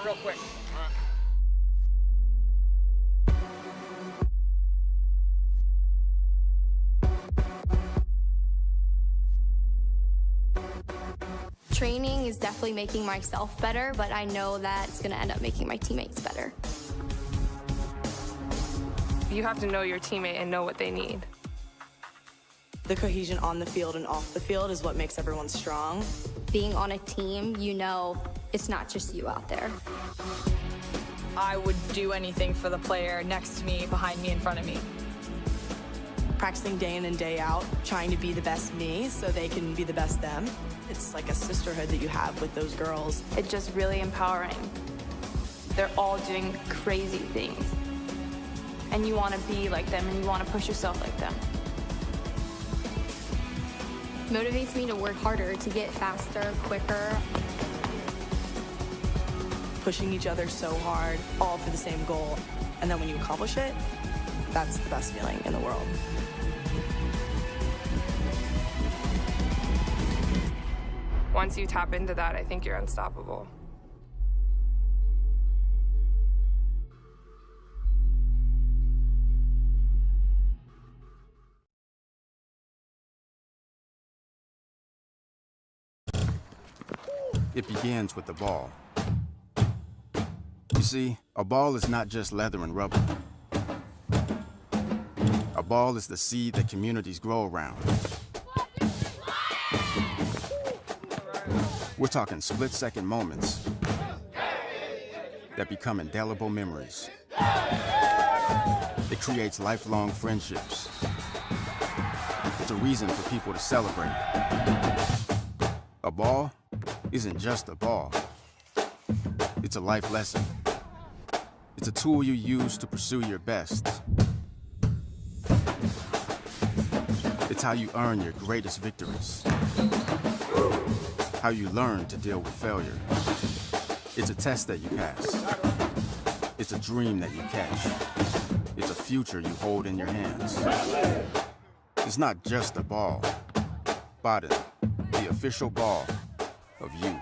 real quick. Training is definitely making myself better, but I know that it's going to end up making my teammates better. You have to know your teammate and know what they need. The cohesion on the field and off the field is what makes everyone strong. Being on a team, you know it's not just you out there. I would do anything for the player next to me, behind me, in front of me. Practicing day in and day out, trying to be the best me so they can be the best them. It's like a sisterhood that you have with those girls. It's just really empowering. They're all doing crazy things. And you want to be like them and you want to push yourself like them. Motivates me to work harder, to get faster, quicker. Pushing each other so hard, all for the same goal. And then when you accomplish it, that's the best feeling in the world. Once you tap into that, I think you're unstoppable. It begins with the ball. You see, a ball is not just leather and rubber. A ball is the seed that communities grow around. We're talking split-second moments that become indelible memories. It creates lifelong friendships. It's a reason for people to celebrate. A ball isn't just a ball. It's a life lesson. It's a tool you use to pursue your best. It's how you earn your greatest victories. How you learn to deal with failure. It's a test that you pass. It's a dream that you catch. It's a future you hold in your hands. It's not just a ball. Biden, the official ball of you.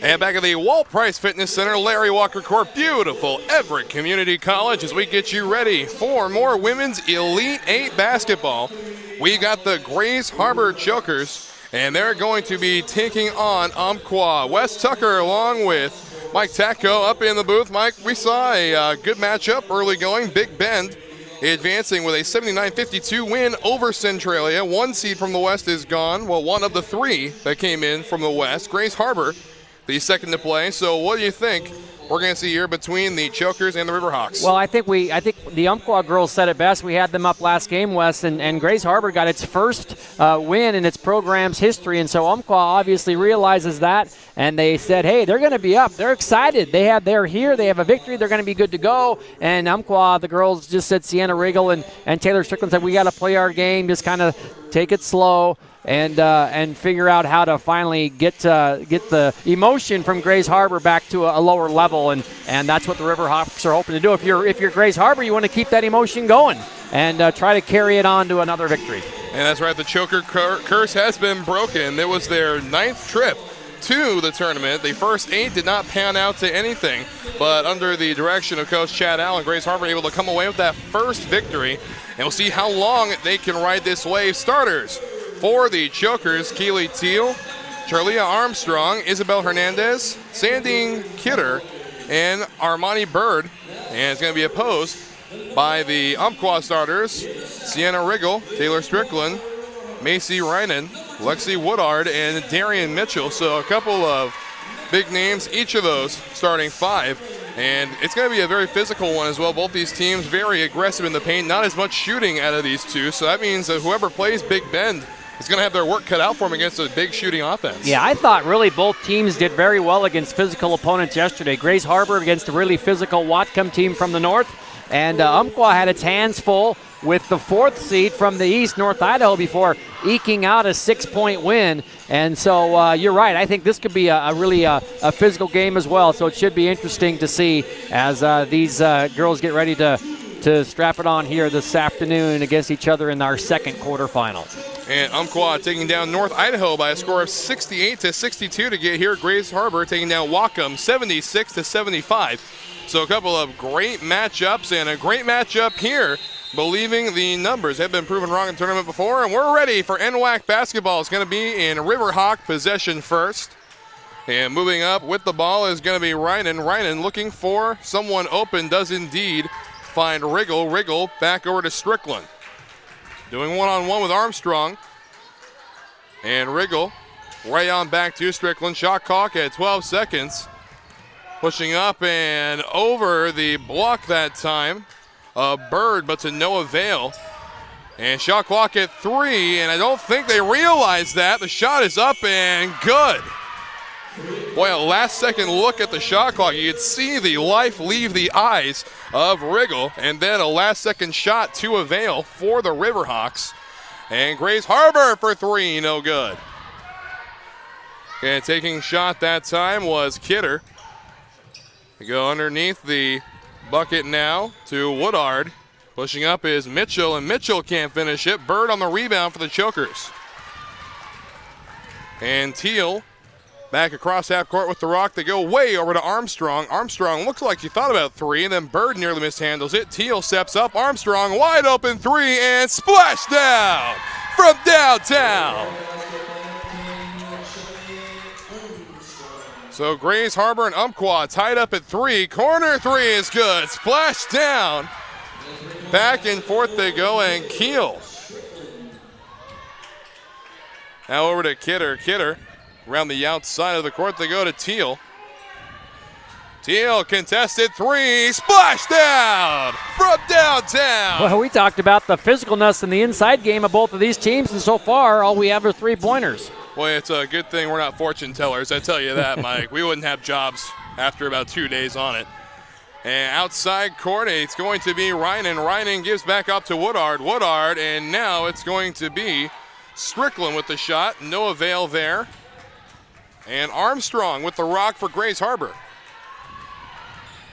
And back at the Walt Price Fitness Center, Larry Walker Court, beautiful Everett Community College, as we get you ready for more women's Elite 8 basketball. We got the Grays Harbor Chokers, and they're going to be taking on Umpqua. Wes Tucker along with Mike Tatko up in the booth. Mike, we saw a good matchup early going. Big Bend advancing with a 79-52 win over Centralia. One seed from the West is gone. Well, one of the three that came in from the West. Grays Harbor, the second to play. So what do you think we're going to see here between the Chokers and the Riverhawks? Well, I think the Umpqua girls said it best. We had them up last game, Wes, and Grays Harbor got its first win in its program's history, and so Umpqua obviously realizes that, and they said, hey, they're going to be up. They're excited. They're here. They have a victory. They're going to be good to go. And Umpqua, the girls just said, Sienna Riggle and Taylor Strickland said, we got to play our game, just kind of take it slow. And figure out how to finally get the emotion from Grays Harbor back to a lower level, and that's what the Riverhawks are hoping to do. If you're Grays Harbor, you want to keep that emotion going and try to carry it on to another victory. And that's right, the Choker curse has been broken. It was their 9th trip to the tournament. The first 8 did not pan out to anything, but under the direction of Coach Chad Allen, Grays Harbor able to come away with that first victory, and we'll see how long they can ride this wave. Starters for the Chokers, Keely Teal, Charlia Armstrong, Isabel Hernandez, Sandine Kidder, and Armani Bird. And it's going to be opposed by the Umpqua starters, Sienna Riggle, Taylor Strickland, Macy Reinen, Lexi Woodard, and Darian Mitchell. So a couple of big names, each of those starting 5. And it's going to be a very physical one as well. Both these teams very aggressive in the paint, not as much shooting out of these two. So that means that whoever plays Big Bend is going to have their work cut out for them against a big shooting offense. Yeah, I thought really both teams did very well against physical opponents yesterday. Grace Harbor against a really physical Whatcom team from the north, and Umpqua had its hands full with the 4th seed from the east, North Idaho, before eking out a 6-point win. And so you're right. I think this could be a really physical game as well. So it should be interesting to see as these girls get ready to strap it on here this afternoon against each other in our second quarterfinal. And Umpqua taking down North Idaho by a score of 68-62 to get here. Grace Harbor taking down Whatcom 76-75. So a couple of great matchups and a great matchup here. Believing the numbers have been proven wrong in the tournament before, and we're ready for NWAC basketball. It's going to be in Riverhawk possession first. And moving up with the ball is going to be Reinen. Reinen looking for someone open, does indeed find Riggle. Riggle back over to Strickland. Doing one-on-one with Armstrong. And Riggle right on back to Strickland. Shot clock at 12 seconds. Pushing up and over the block that time. Bird, but to no avail. And shot clock at 3, and I don't think they realize that. The shot is up and good. Boy, a last-second look at the shot clock. You could see the life leave the eyes of Riggle, and then a last-second shot to avail for the Riverhawks. And Grace Harbor for 3, no good. And taking shot that time was Kidder. They go underneath the bucket now to Woodard. Pushing up is Mitchell, and Mitchell can't finish it. Bird on the rebound for the Chokers. And Teal back across half court with the rock. They go way over to Armstrong. Armstrong looks like she thought about 3, and then Bird nearly mishandles it. Teal steps up. Armstrong wide open 3 and splash down from downtown. So Grace Harbor and Umpqua tied up at 3. Corner 3 is good. Splash down. Back and forth they go, and Keel. Now over to Kidder. Kidder around the outside of the court. They go to Teal. Teal contested 3. Splash down from downtown. Well, we talked about the physicalness in the inside game of both of these teams, and so far all we have are 3-pointers. Boy, it's a good thing we're not fortune tellers. I tell you that, Mike. We wouldn't have jobs after about 2 days on it. And outside court, it's going to be Reinen. Reinen gives back up to Woodard. Woodard, and now it's going to be Strickland with the shot. No avail there. And Armstrong with the rock for Grace Harbor.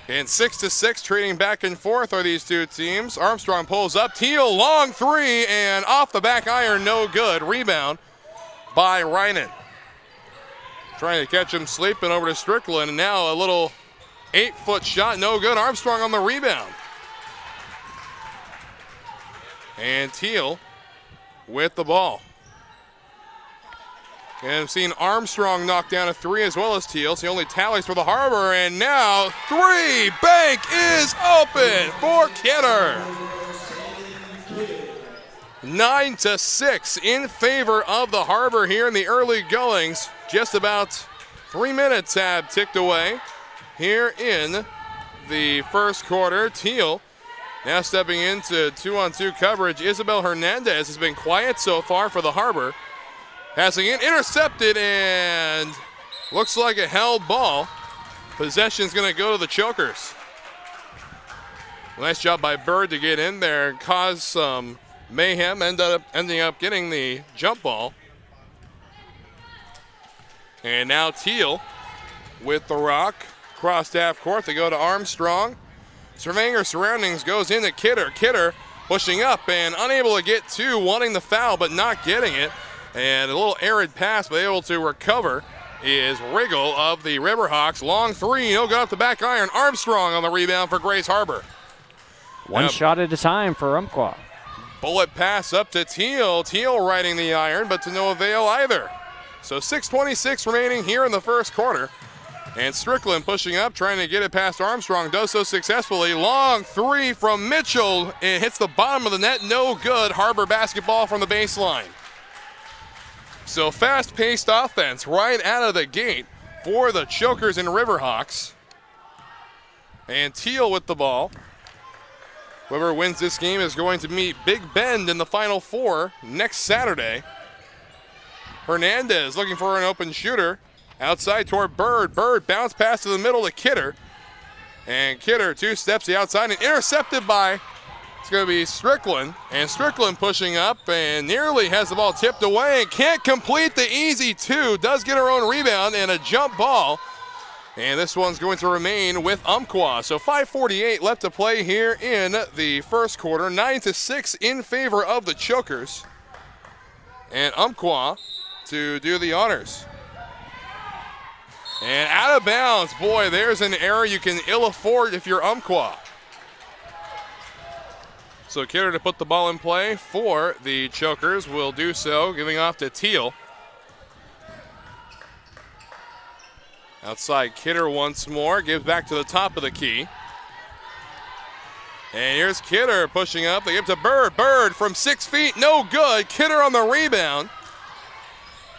And 6-6, trading back and forth are these two teams. Armstrong pulls up. Teal, long 3, and off the back iron, no good. Rebound by Reinen. Trying to catch him sleeping over to Strickland, and now a little 8-foot shot, no good. Armstrong on the rebound. And Teal with the ball. And I've seen Armstrong knock down a 3 as well as Teal. So he only tallies for the Harbor, and now 3. Bank is open for Kidder. 9-6 in favor of the Harbor here in the early goings. Just about 3 minutes have ticked away here in the first quarter. Teal now stepping into 2-on-2 coverage. Isabel Hernandez has been quiet so far for the Harbor. Passing in, intercepted, and looks like a held ball. Possession's going to go to the Chokers. Nice job by Bird to get in there and cause some mayhem, ending up getting the jump ball. And now Teal with the rock. Crossed half court, they go to Armstrong. Surveying her surroundings, goes into Kidder. Kidder pushing up and unable to get to, wanting the foul but not getting it. And a little arid pass, but able to recover is Riggle of the Riverhawks. Long 3, no good off the back iron. Armstrong on the rebound for Grace Harbor. One shot at a time for Umpqua. Bullet pass up to Teal. Teal riding the iron, but to no avail either. So 6:26 remaining here in the first quarter. And Strickland pushing up, trying to get it past Armstrong, does so successfully. Long three from Mitchell. It hits the bottom of the net, no good. Harbor basketball from the baseline. So fast-paced offense right out of the gate for the Chokers and Riverhawks. And Teal with the ball. Whoever wins this game is going to meet Big Bend in the Final Four next Saturday. Hernandez looking for an open shooter. Outside toward Bird. Bird bounce pass to the middle to Kidder. And Kidder 2 steps to the outside and intercepted by, it's going to be Strickland. And Strickland pushing up and nearly has the ball tipped away and can't complete the easy 2. Does get her own rebound and a jump ball. And this one's going to remain with Umpqua. So 5:48 left to play here in the first quarter. 9-6 in favor of the Chokers. And Umpqua to do the honors. And out of bounds. Boy, there's an error you can ill afford if you're Umpqua. So Kidder to put the ball in play for the Chokers will do so, giving off to Teal. Outside Kidder once more, gives back to the top of the key. And here's Kidder pushing up. They give to Bird. Bird from 6 feet, no good. Kidder on the rebound.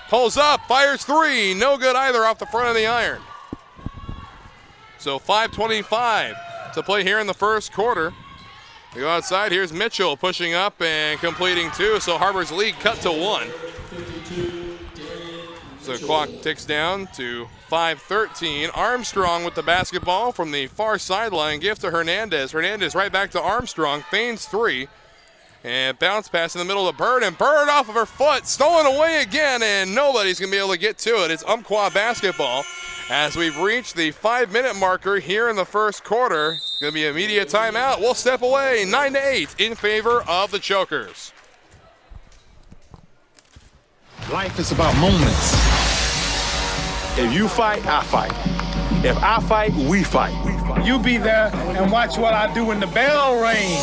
Pulls up, fires 3, no good either off the front of the iron. So 5:25 to play here in the first quarter. We go outside, here's Mitchell pushing up and completing 2, so Harbor's lead cut to 1. So the clock ticks down to 5:13. Armstrong with the basketball from the far sideline, gift to Hernandez. Hernandez right back to Armstrong, feigns 3. And bounce pass in the middle of Bird, and Bird off of her foot, stolen away again, and nobody's going to be able to get to it. It's Umpqua basketball as we've reached the 5-minute marker here in the first quarter. It's going to be immediate timeout. We'll step away, 9-8 in favor of the Chokers. Life is about moments. If you fight, I fight. If I fight, we fight. You be there and watch what I do when the bell rings.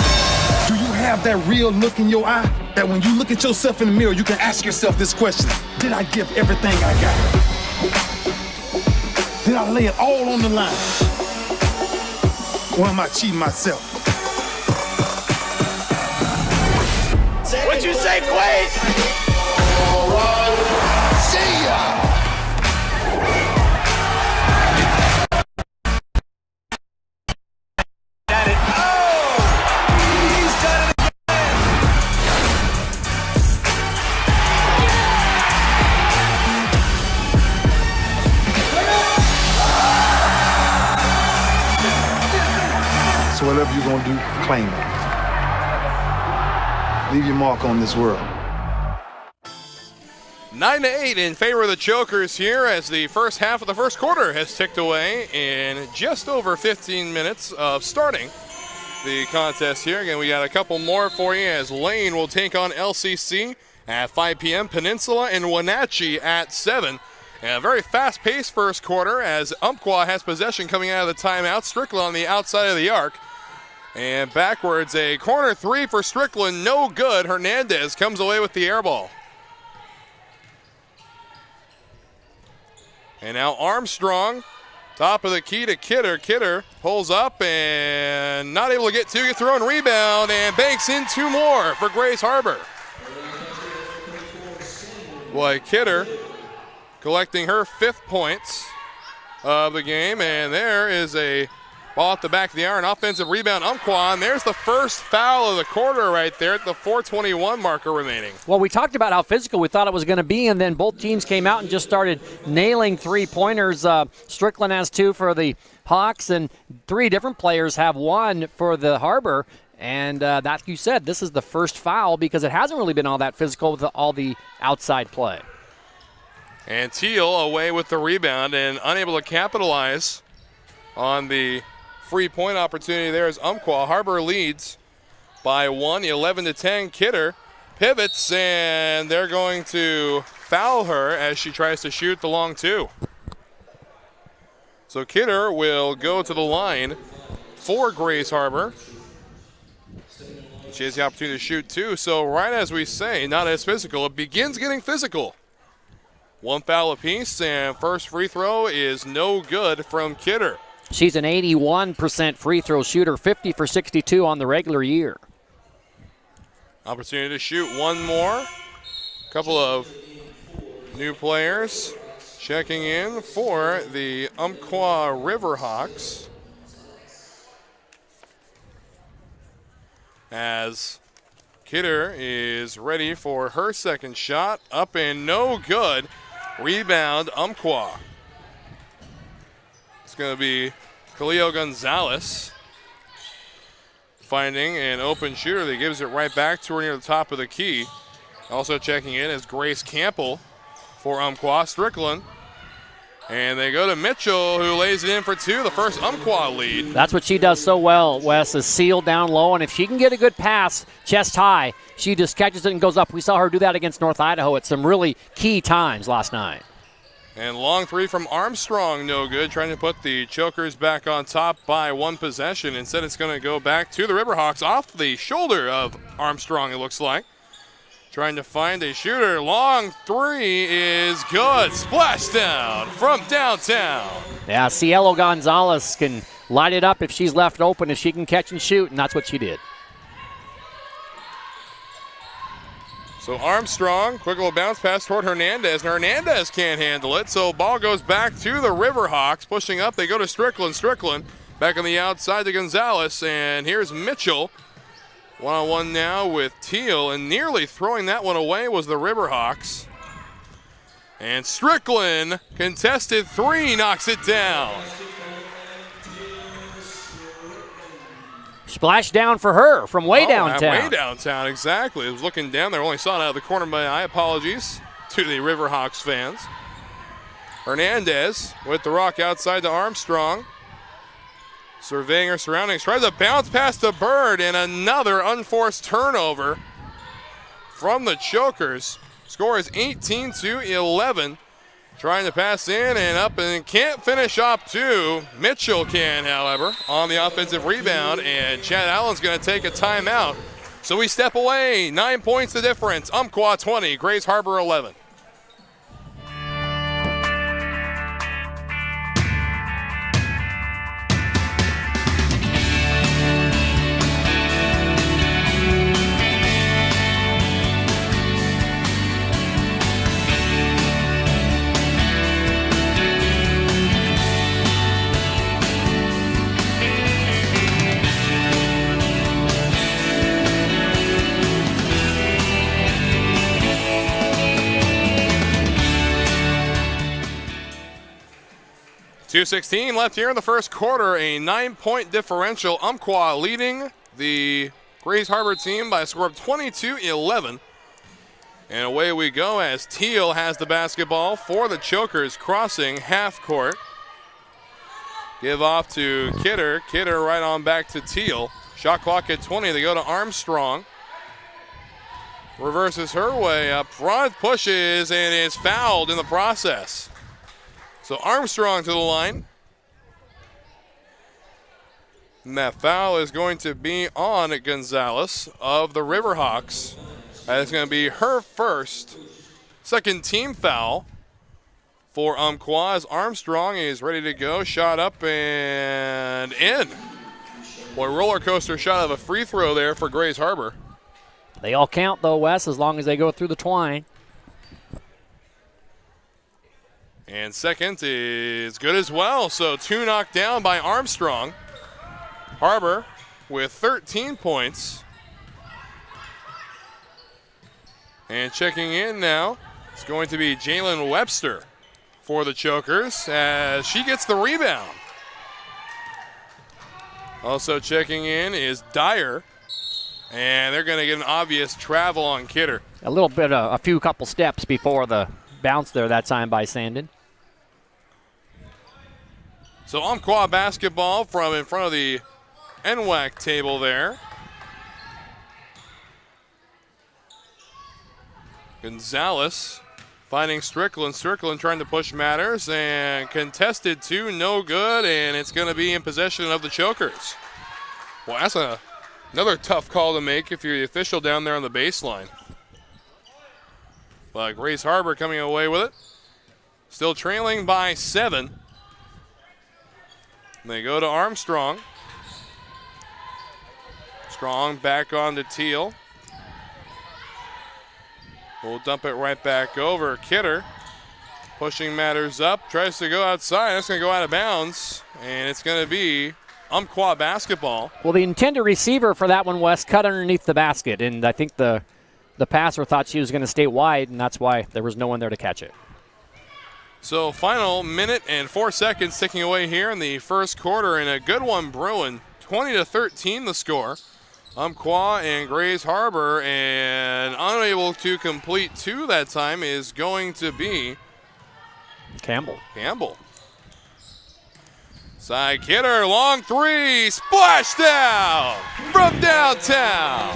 Do you have that real look in your eye that when you look at yourself in the mirror, you can ask yourself this question: did I give everything I got? Did I lay it all on the line? Or am I cheating myself? What you say, Quade? See ya! So whatever you're gonna do, claim it. Leave your mark on this world. 9-8 in favor of the Chokers here as the first half of the first quarter has ticked away in just over 15 minutes of starting the contest here. Again, we got a couple more for you as Lane will take on LCC at 5 p.m. Peninsula and Wenatchee at 7. And a very fast-paced first quarter as Umpqua has possession coming out of the timeout. Strickland on the outside of the arc. And backwards, a corner 3 for Strickland, no good. Hernandez comes away with the air ball. And now Armstrong, top of the key to Kidder. Kidder pulls up and not able to get 2, gets her own rebound and banks in 2 more for Grays Harbor. Boy, Kidder collecting her 5th points of the game, and there is a ball at the back of the iron, offensive rebound, Umpqua, and there's the first foul of the quarter right there at the 4:21 marker remaining. Well, we talked about how physical we thought it was going to be, and then both teams came out and just started nailing 3-pointers. Strickland has 2 for the Hawks, and 3 different players have 1 for the Harbor. And that, you said, this is the first foul because it hasn't really been all that physical with all the outside play. And Teal away with the rebound and unable to capitalize on the free point opportunity there as Umpqua. Harbor leads by 1, 11-10. Kidder pivots, and they're going to foul her as she tries to shoot the long 2. So Kidder will go to the line for Grays Harbor. She has the opportunity to shoot 2. So right as we say, not as physical. It begins getting physical. One foul apiece, and first free throw is no good from Kidder. She's an 81% free throw shooter, 50 for 62 on the regular year. Opportunity to shoot one more. Couple of new players checking in for the Umpqua Riverhawks. As Kidder is ready for her second shot. Up and no good. Rebound, Umpqua. It's going to be Khalil Gonzalez finding an open shooter that gives it right back to her near the top of the key. Also checking in is Grace Campbell for Umpqua. Strickland. And they go to Mitchell, who lays it in for two, the first Umpqua lead. That's what she does so well, Wes, is seal down low. And if she can get a good pass, chest high, she just catches it and goes up. We saw her do that against North Idaho at some really key times last night. And long three from Armstrong, no good. Trying to put the Chokers back on top by one possession. Instead, it's going to go back to the Riverhawks off the shoulder of Armstrong, it looks like. Trying to find a shooter. Long three is good. Splashdown from downtown. Yeah, Cielo Gonzalez can light it up if she's left open, if she can catch and shoot, and that's what she did. So Armstrong, quick little bounce pass toward Hernandez, and Hernandez can't handle it. So ball goes back to the Riverhawks. Pushing up, they go to Strickland. Strickland back on the outside to Gonzalez, and here's Mitchell. One-on-one now with Teal, and nearly throwing that one away was the Riverhawks. And Strickland, contested three, knocks it down. Splash down for her from way downtown. Way downtown, exactly. I was looking down there, only saw it out of the corner of my eye. Apologies to the Riverhawks fans. Hernandez with the rock outside to Armstrong. Surveying her surroundings, tries to bounce past the Bird, and another unforced turnover from the Chokers. Score is 18-11. Trying to pass in and up and can't finish up two. Mitchell can, however, on the offensive rebound, and Chad Allen's going to take a timeout. So we step away. 9 points the difference. Umpqua 20, Grays Harbor 11. .216 left here in the first quarter, a 9-point differential. Umpqua leading the Grays Harbor team by a score of 22-11. And away we go as Teal has the basketball for the Chokers, crossing half court. Give off to Kidder. Kidder right on back to Teal. Shot clock at 20. They go to Armstrong. Reverses her way up front, pushes, and is fouled in the process. So Armstrong to the line. And that foul is going to be on Gonzalez of the Riverhawks. That is going to be her second team foul for Umpqua as Armstrong is ready to go. Shot up and in. Boy, roller coaster shot of a free throw there for Grays Harbor. They all count, though, Wes, as long as they go through the twine. And second is good as well. So two knocked down by Armstrong. Harbor with 13 points. And checking in now, it's going to be Jalen Webster for the Chokers as she gets the rebound. Also checking in is Dyer. And they're going to get an obvious travel on Kidder. A little bit, a few couple steps before the bounce there that time by Sandin. So Umpqua basketball from in front of the NWAC table there. Gonzalez finding Strickland. Strickland trying to push matters and contested two, no good, and it's going to be in possession of the Chokers. Well, that's another tough call to make if you're the official down there on the baseline. But Grays Harbor coming away with it. still trailing by 7. They go to Armstrong. Strong back on to Teal. We'll dump it right back over. Kidder pushing matters up, tries to go outside. That's going to go out of bounds, and it's going to be Umpqua basketball. Well, the intended receiver for that one, Wes, cut underneath the basket, and I think the passer thought she was going to stay wide, and that's why there was no one there to catch it. So final minute and 4 seconds ticking away here in the first quarter, and a good one brewing. 20-13 the score. Umpqua and Grays Harbor, and unable to complete 2 that time is going to be Campbell. Side Kidder, long 3, splashdown from downtown.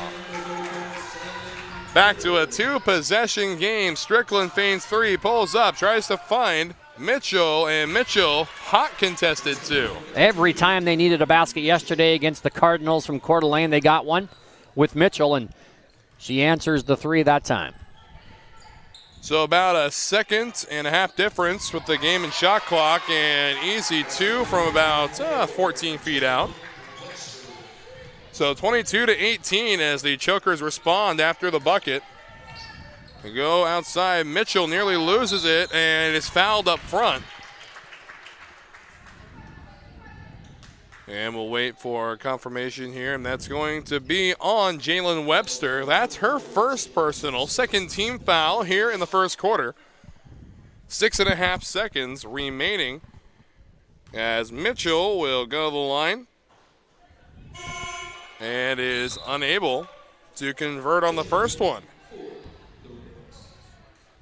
Back to a 2-possession game. Strickland feigns 3, pulls up, tries to find Mitchell, and Mitchell hot contested 2. Every time they needed a basket yesterday against the Cardinals from Coeur d'Alene, they got one with Mitchell, and she answers the 3 that time. So about a 1.5 difference with the game and shot clock, and easy 2 from about 14 feet out. So 22-18 as the Chokers respond after the bucket. They go outside. Mitchell nearly loses it and is fouled up front. And we'll wait for confirmation here, and that's going to be on Jalen Webster. That's her first personal, second team foul here in the first quarter. 6.5 seconds remaining as Mitchell will go to the line and is unable to convert on the first one.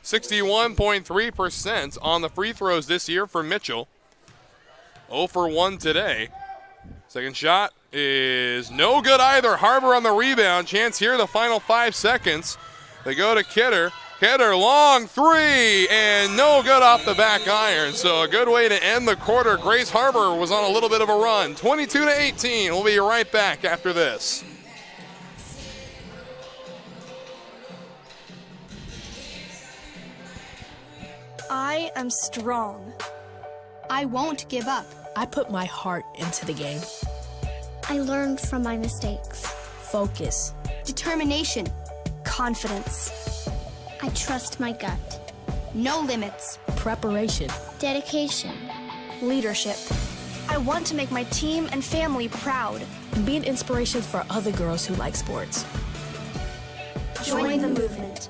61.3% on the free throws this year for Mitchell. 0 for 1 today. Second shot is no good either. Harbor on the rebound. Chance here the final 5 seconds. They go to Kidder. Kidder, long 3, and no good off the back iron. So a good way to end the quarter. Grace Harbor was on a little bit of a run. 22-18. We'll be right back after this. I am strong. I won't give up. I put my heart into the game. I learned from my mistakes. Focus. Determination. Confidence. I trust my gut. No limits. Preparation. Dedication. Leadership. I want to make my team and family proud. And be an inspiration for other girls who like sports. Join the movement.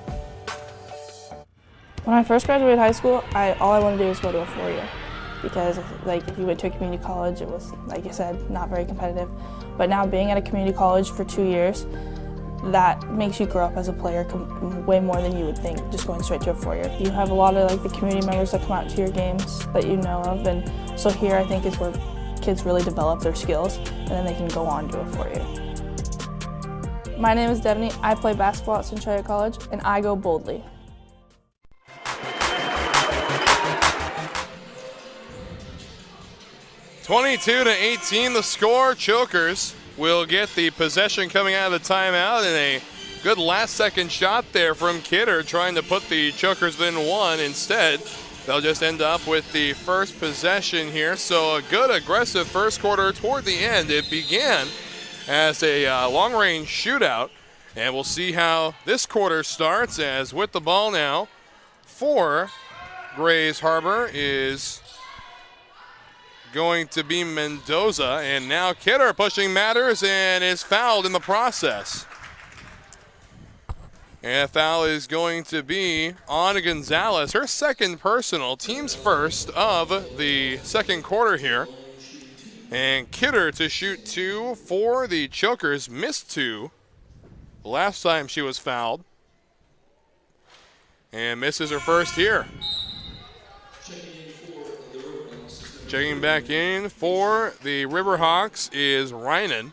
When I first graduated high school, all I wanted to do was go to a 4-year. Because if you went to a community college, it was, like you said, not very competitive. But now being at a community college for 2 years, that makes you grow up as a player way more than you would think just going straight to a 4-year. You have a lot of the community members that come out to your games that you know of, and so here I think is where kids really develop their skills, and then they can go on to a 4-year. My name is Devney. I play basketball at Centralia College, and I go boldly. 22-18 the score. Chokers will get the possession coming out of the timeout, and a good last-second shot there from Kidder trying to put the Chokers within 1. Instead, they'll just end up with the first possession here. So a good aggressive first quarter toward the end. It began as a long-range shootout, and we'll see how this quarter starts, as with the ball now for Grays Harbor is going to be Mendoza, and now Kidder pushing matters and is fouled in the process. And a foul is going to be on Gonzalez, her second personal, team's first of the second quarter here. And Kidder to shoot 2 for the Chokers, missed 2 the last time she was fouled, and misses her first here. Checking back in for the Riverhawks is Reinen.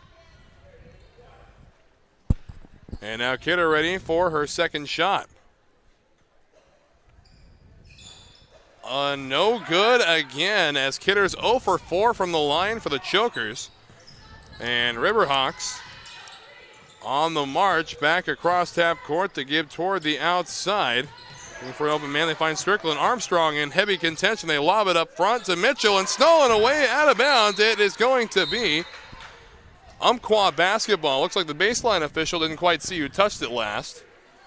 And now Kidder ready for her second shot. No good again, as Kidder's 0 for 4 from the line for the Chokers. And Riverhawks on the march back across half court to give toward the outside. Looking for an open man, they find Strickland. Armstrong in heavy contention. They lob it up front to Mitchell and stolen away out of bounds. It is going to be Umpqua basketball. Looks like the baseline official didn't quite see who touched it last.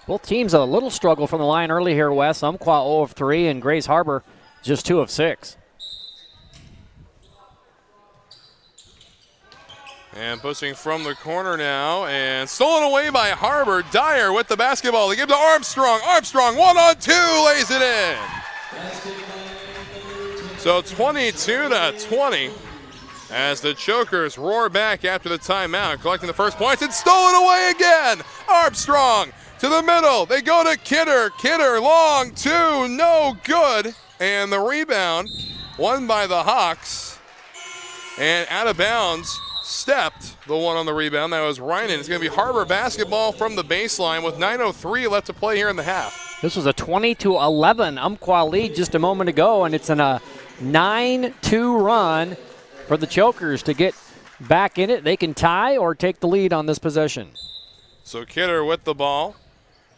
Both teams a little struggle from the line early here, Wes. Umpqua 0 of 3 and Grays Harbor just 2 of 6. And pushing from the corner now, and stolen away by Harbor. Dyer with the basketball. They give to Armstrong. Armstrong 1-on-2, lays it in. So 22-20 as the Chokers roar back after the timeout, collecting the first points and stolen away again. Armstrong to the middle. They go to Kidder. Kidder long 2, no good. And the rebound won by the Hawks. And out of bounds. Stepped the one on the rebound. That was Reinen. It's going to be Harbor basketball from the baseline with 9:03 left to play here in the half. This was a 20-11 Umpqua lead just a moment ago, and it's in a 9-2 run for the Chokers to get back in it. They can tie or take the lead on this possession. So Kidder with the ball.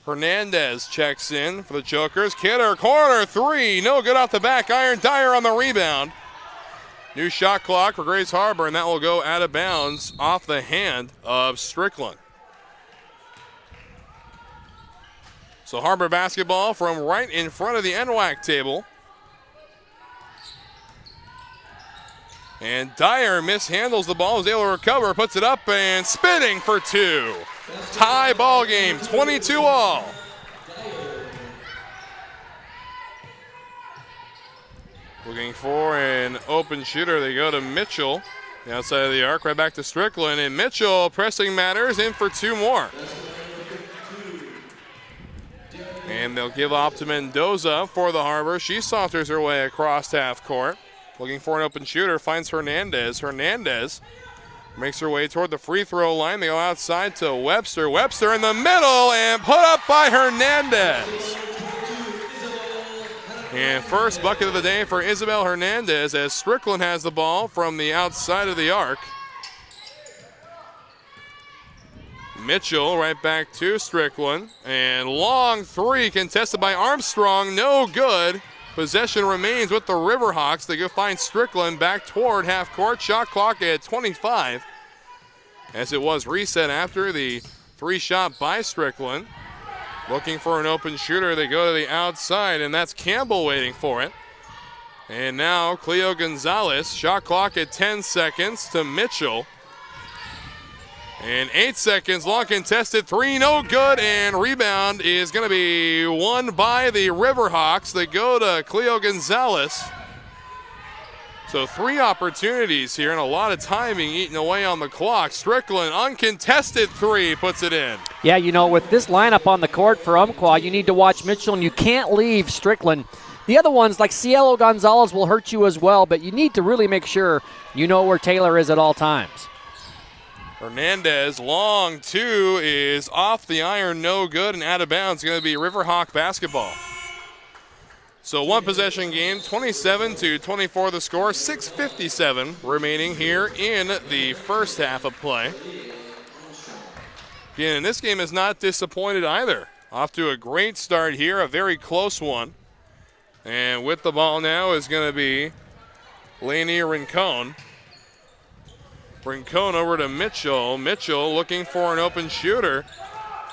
Hernandez checks in for the Chokers. Kidder, corner 3. No good off the back iron. Dyer on the rebound. New shot clock for Grays Harbor, and that will go out of bounds off the hand of Strickland. So Harbor basketball from right in front of the NWAC table. And Dyer mishandles the ball, is able to recover, puts it up, and spinning for 2. Tie ball game, 22-all. Looking for an open shooter. They go to Mitchell. The outside of the arc, right back to Strickland. And Mitchell, pressing matters, in for 2 more. And they'll give off to Mendoza for the Harbor. She saunters her way across half court. Looking for an open shooter, finds Hernandez. Hernandez makes her way toward the free throw line. They go outside to Webster. Webster in the middle and put up by Hernandez. And first bucket of the day for Isabel Hernandez as Strickland has the ball from the outside of the arc. Mitchell right back to Strickland. And long 3 contested by Armstrong. No good. Possession remains with the Riverhawks. They go find Strickland back toward half court. Shot clock at 25. As it was reset after the 3-shot by Strickland. Looking for an open shooter, they go to the outside, and that's Campbell waiting for it. And now Cleo Gonzalez, shot clock at 10 seconds to Mitchell. And 8 seconds, long contested 3, no good, and rebound is going to be won by the Riverhawks. They go to Cleo Gonzalez. So 3 opportunities here and a lot of time being eaten away on the clock. Strickland, uncontested 3, puts it in. Yeah, you know, with this lineup on the court for Umpqua, you need to watch Mitchell, and you can't leave Strickland. The other ones, like Cielo Gonzalez, will hurt you as well, but you need to really make sure you know where Taylor is at all times. Hernandez, long 2 is off the iron, no good, and out of bounds. Going to be Riverhawk basketball. So 1 possession game, 27-24 the score, 6:57 remaining here in the first half of play. Again, this game is not disappointed either. Off to a great start here, a very close one. And with the ball now is going to be Lainey Rincon. Rincon over to Mitchell. Mitchell looking for an open shooter.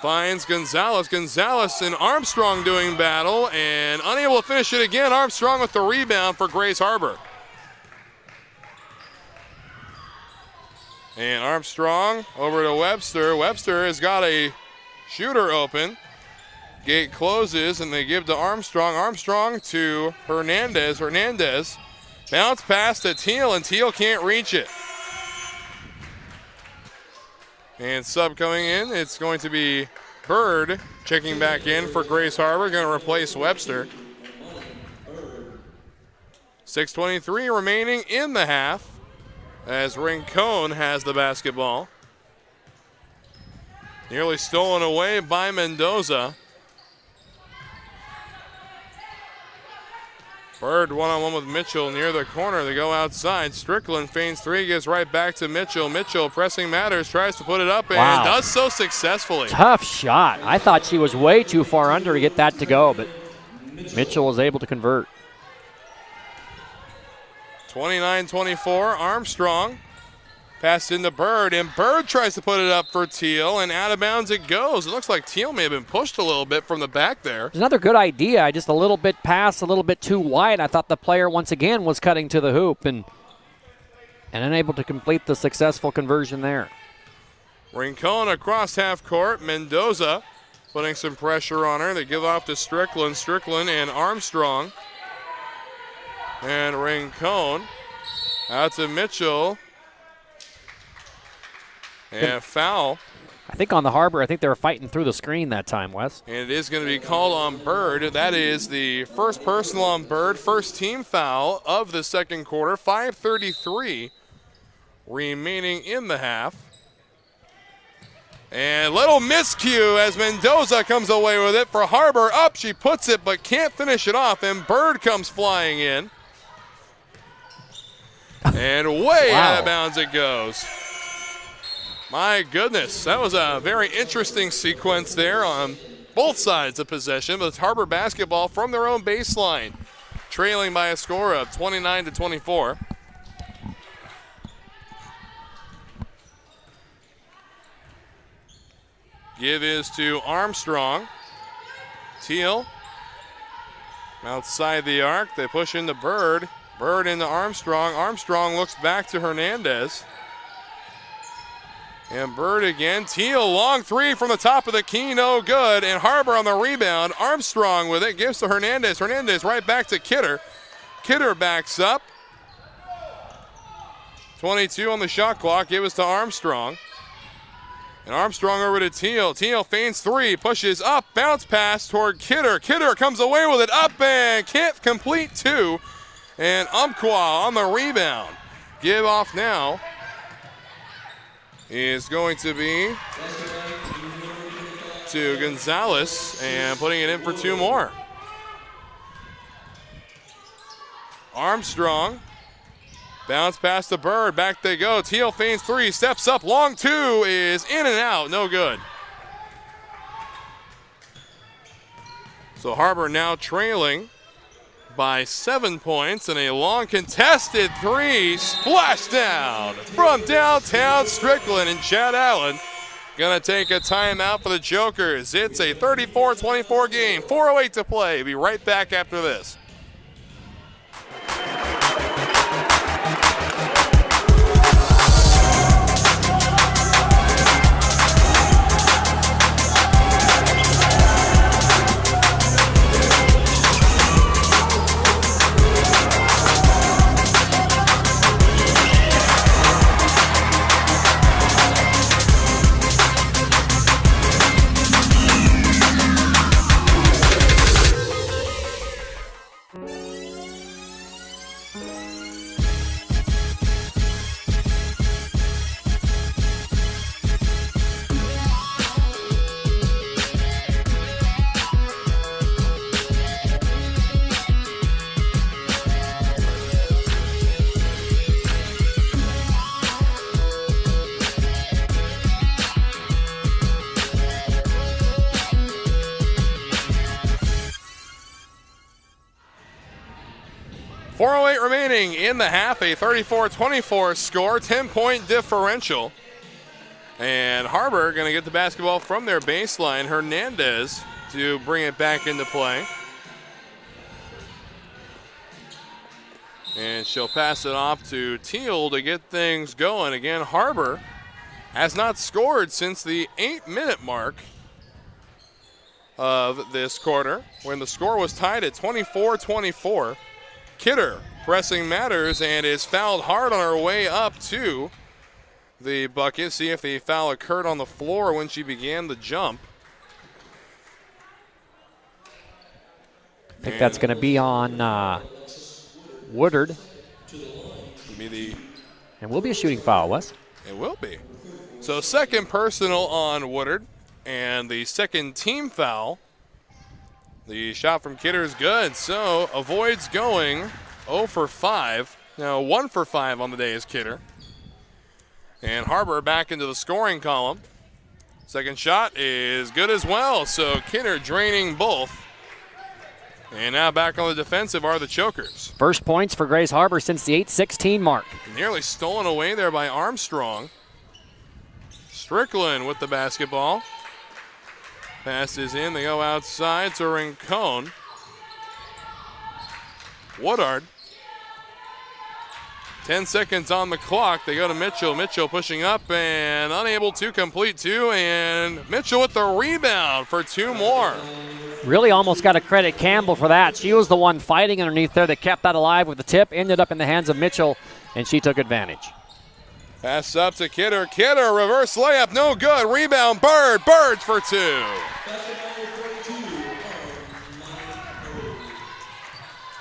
Finds Gonzalez. Gonzalez and Armstrong doing battle and unable to finish it again. Armstrong with the rebound for Grays Harbor. And Armstrong over to Webster. Webster has got a shooter open. Gate closes and they give to Armstrong. Armstrong to Hernandez. Hernandez bounce pass to Teal and Teal can't reach it. And sub coming in, it's going to be Bird checking back in for Grays Harbor, going to replace Webster. 6:23 remaining in the half as Rincon has the basketball. Nearly stolen away by Mendoza. Bird one-on-one with Mitchell near the corner. They go outside. Strickland feigns 3, gives right back to Mitchell. Mitchell pressing matters, tries to put it up, and does so successfully. Tough shot. I thought she was way too far under to get that to go, but Mitchell was able to convert. 29-24, Armstrong. Pass into Bird, and Bird tries to put it up for Teal, and out of bounds it goes. It looks like Teal may have been pushed a little bit from the back there. It's another good idea, just a little bit past, a little bit too wide. I thought the player once again was cutting to the hoop and unable to complete the successful conversion there. Rincon across half court. Mendoza putting some pressure on her. They give off to Strickland. Strickland and Armstrong. And Rincon out to Mitchell. And foul. I think on the Harbor, I think they were fighting through the screen that time, Wes. And it is going to be called on Bird. That is the first personal on Bird, first team foul of the second quarter. 5:33 remaining in the half. And little miscue as Mendoza comes away with it for Harbor. Up, she puts it, but can't finish it off. And Bird comes flying in. And way out of bounds it goes. My goodness, that was a very interesting sequence there on both sides of possession. But it's Harbor basketball from their own baseline, trailing by a score of 29-24. Give is to Armstrong. Teal outside the arc. They push into Bird. Bird into Armstrong. Armstrong looks back to Hernandez. And Bird again. Teal, long three from the top of the key, no good. And Harbor on the rebound. Armstrong with it, gives to Hernandez. Hernandez right back to Kidder. Kidder backs up. 22 on the shot clock, give us to Armstrong. And Armstrong over to Teal. Teal feigns three, pushes up, bounce pass toward Kidder. Kidder comes away with it, up and can't complete two. And Umpqua on the rebound. Give off now is going to be to Gonzalez and putting it in for two more. Armstrong, bounce past the Bird, back they go. Teal feigns three, steps up, long two is in and out, no good. So Harbor now trailing by 7 points, and a long contested three, splash down from downtown. Strickland and Chad Allen gonna take a timeout for the Jokers. It's a 34-24 game, 4:08 to play. Be right back after this. Remaining in the half, a 34-24 score, 10-point differential. And Harbor going to get the basketball from their baseline. Hernandez to bring it back into play. And she'll pass it off to Teal to get things going. Again, Harbor has not scored since the 8-minute mark of this quarter, when the score was tied at 24-24. Kidder pressing matters and is fouled hard on her way up to the bucket. See if the foul occurred on the floor when she began the jump. I think that's going to be on Woodard. And will be a shooting foul, Wes. It will be. So second personal on Woodard and the second team foul. The shot from Kidder is good, so avoids going 0 for 5. Now 1 for 5 on the day is Kidder. And Harbor back into the scoring column. Second shot is good as well, so Kidder draining both. And now back on the defensive are the Chokers. First points for Grays Harbor since the 8:16 mark. Nearly stolen away there by Armstrong. Strickland with the basketball. Passes in, they go outside to Rincon. Woodard. 10 seconds on the clock. They go to Mitchell. Mitchell pushing up and unable to complete two. And Mitchell with the rebound for two more. Really almost got to credit Campbell for that. She was the one fighting underneath there that kept that alive with the tip. Ended up in the hands of Mitchell, and she took advantage. Pass up to Kidder. Kidder, reverse layup, no good. Rebound, Bird. Birds for two.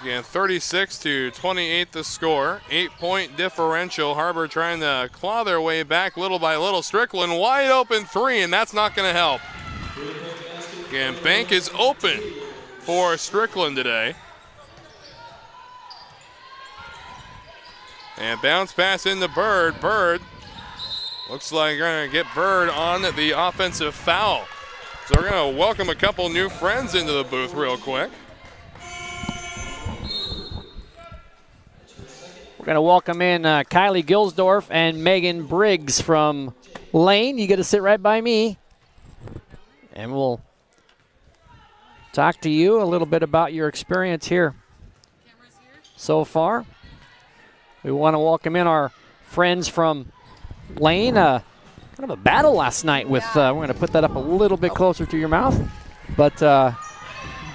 Again, 36-28 the score. 8-point differential. Harbor trying to claw their way back little by little. Strickland wide open three, and that's not going to help. Again, bank is open for Strickland today. And bounce pass into Bird. Bird looks like you're going to get Bird on the offensive foul. So we're going to welcome a couple new friends into the booth real quick. We're going to welcome in Kylie Gilsdorf and Megan Briggs from Lane. You get to sit right by me. And we'll talk to you a little bit about your experience here so far. We want to welcome in our friends from Lane. Kind of a battle last night with, we're going to put that up a little bit closer to your mouth. But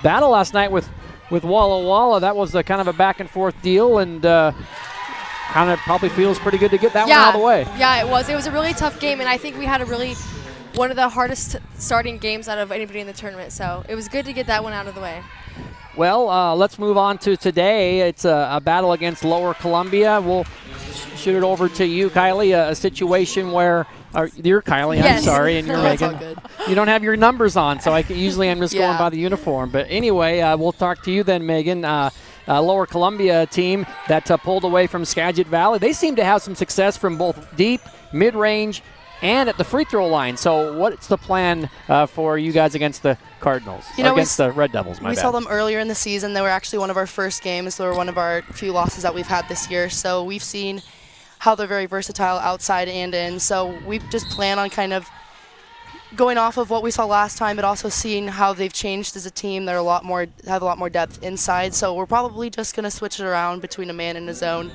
battle last night with Walla Walla. That was kind of a back and forth deal, and kind of probably feels pretty good to get that one out of the way. Yeah, it was. It was a really tough game, and I think we had one of the hardest starting games out of anybody in the tournament. So it was good to get that one out of the way. Well, let's move on to today. It's a battle against Lower Columbia. We'll shoot it over to you, Kylie. A situation where you're Kylie. Yes. I'm sorry, and you're Megan. All good. You don't have your numbers on, so usually I'm just going by the uniform. But anyway, we'll talk to you then, Megan. Lower Columbia team that pulled away from Skagit Valley. They seem to have some success from both deep, mid-range, and at the free throw line. So what's the plan for you guys against the Cardinals? Against the Red Devils, my bad. We saw them earlier in the season. They were actually one of our first games. They were one of our few losses that we've had this year. So we've seen how they're very versatile outside and in. So we just plan on kind of going off of what we saw last time, but also seeing how they've changed as a team. They're have a lot more depth inside. So we're probably just going to switch it around between a man and a zone,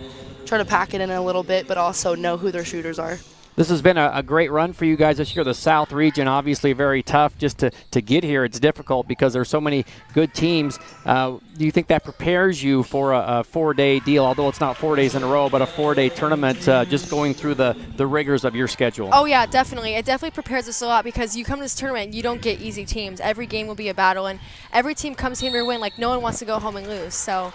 try to pack it in a little bit, but also know who their shooters are. This has been a great run for you guys this year. The South region, obviously very tough just to get here. It's difficult because there's so many good teams. Do you think that prepares you for a 4-day deal, although it's not 4 days in a row, but a 4-day tournament, just going through the rigors of your schedule? Oh, yeah, definitely. It definitely prepares us a lot because you come to this tournament, you don't get easy teams. Every game will be a battle, and every team comes here to win. Like, no one wants to go home and lose. So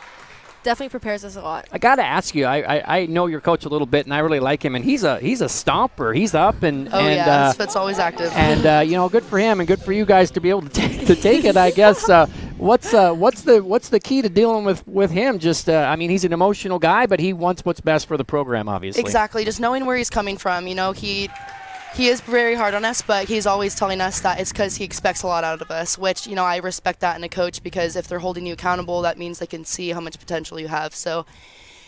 definitely prepares us a lot. I got to ask you, I know your coach a little bit, and I really like him, and he's a stomper. He's up and yeah, Spit's always active. And good for him, and good for you guys to be able to take it. I guess what's the key to dealing with him? Just he's an emotional guy, but he wants what's best for the program, obviously. Exactly, just knowing where he's coming from. He is very hard on us, but he's always telling us that it's because he expects a lot out of us, which, I respect that in a coach, because if they're holding you accountable, that means they can see how much potential you have. So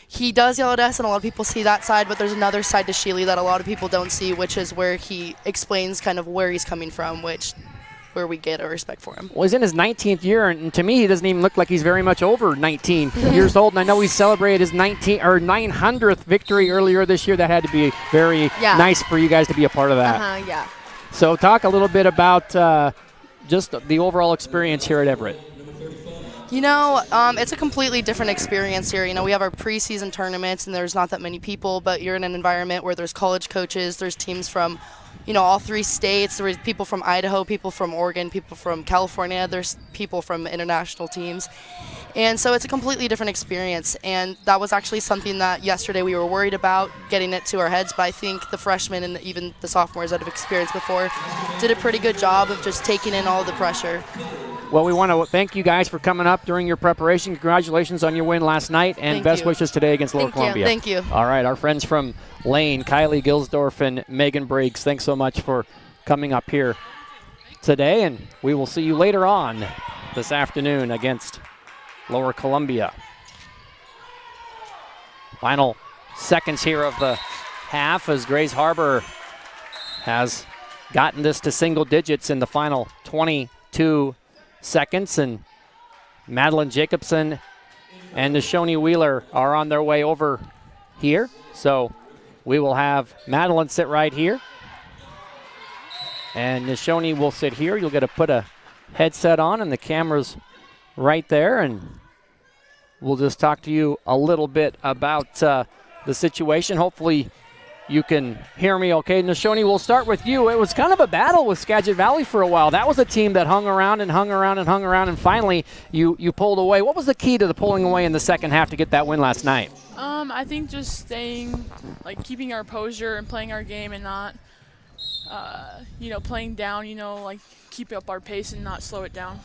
he does yell at us, and a lot of people see that side, but there's another side to Sheely that a lot of people don't see, which is where he explains kind of where he's coming from, where we get a respect for him. Well, he's in his 19th year, and to me, he doesn't even look like he's very much over 19 years old. And I know he celebrated his 900th victory earlier this year. That had to be very nice for you guys to be a part of that. Yeah. So talk a little bit about just the overall experience here at Everett. It's a completely different experience here. We have our preseason tournaments, and there's not that many people, but you're in an environment where there's college coaches, there's teams from all 3 states. There was people from Idaho, people from Oregon, people from California. There's people from international teams. And so it's a completely different experience. And that was actually something that yesterday we were worried about, getting it to our heads. But I think the freshmen and even the sophomores that have experienced before did a pretty good job of just taking in all the pressure. Well, we want to thank you guys for coming up during your preparation. Congratulations on your win last night, and best wishes today against Lower Columbia. Thank you. All right, our friends from Lane, Kylie Gilsdorf and Megan Briggs, thanks so much for coming up here today, and we will see you later on this afternoon against Lower Columbia. Final seconds here of the half as Grays Harbor has gotten this to single digits in the final 22 seconds, and Madeline Jacobson and Nashoni Wheeler are on their way over here. So we will have Madeline sit right here, and Nashoni will sit here. You'll get to put a headset on, and the camera's right there, and we'll just talk to you a little bit about the situation. Hopefully you can hear me okay. Nashoni, we'll start with you. It was kind of a battle with Skagit Valley for a while. That was a team that hung around and hung around and hung around, and finally you pulled away. What was the key to the pulling away in the second half to get that win last night? I think just staying, keeping our posture and playing our game and not, playing down, keep up our pace and not slow it down.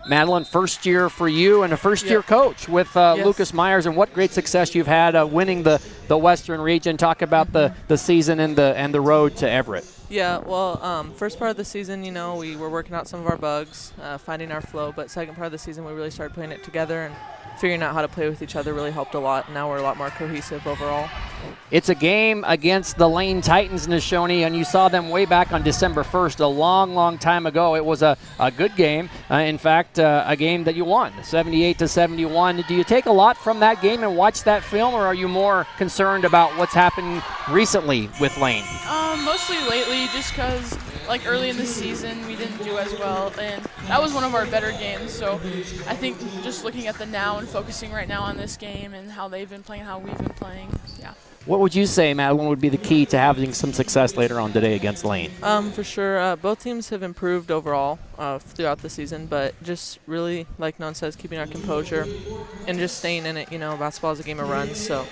Madeline, first year for you and a first-year coach with Yes. Lucas Myers, and what great success you've had winning the Western region. Talk about the season and the road to Everett. Yeah, well, first part of the season, we were working out some of our bugs, finding our flow, but second part of the season we really started putting it together, and figuring out how to play with each other really helped a lot. Now we're a lot more cohesive overall. It's a game against the Lane Titans, Nashoni, and you saw them way back on December 1st, a long, long time ago. It was a good game. In fact, a game that you won, 78-71. Do you take a lot from that game and watch that film, or are you more concerned about what's happened recently with Lane? Mostly lately, just because early in the season we didn't do as well, and that was one of our better games. So I think just looking at the now and focusing right now on this game and how they've been playing, how we've been playing, yeah. What would you say, Madeline, would be the key to having some success later on today against Lane? For sure. Both teams have improved overall throughout the season, but just really, like Non says, keeping our composure and just staying in it. Basketball is a game of runs, so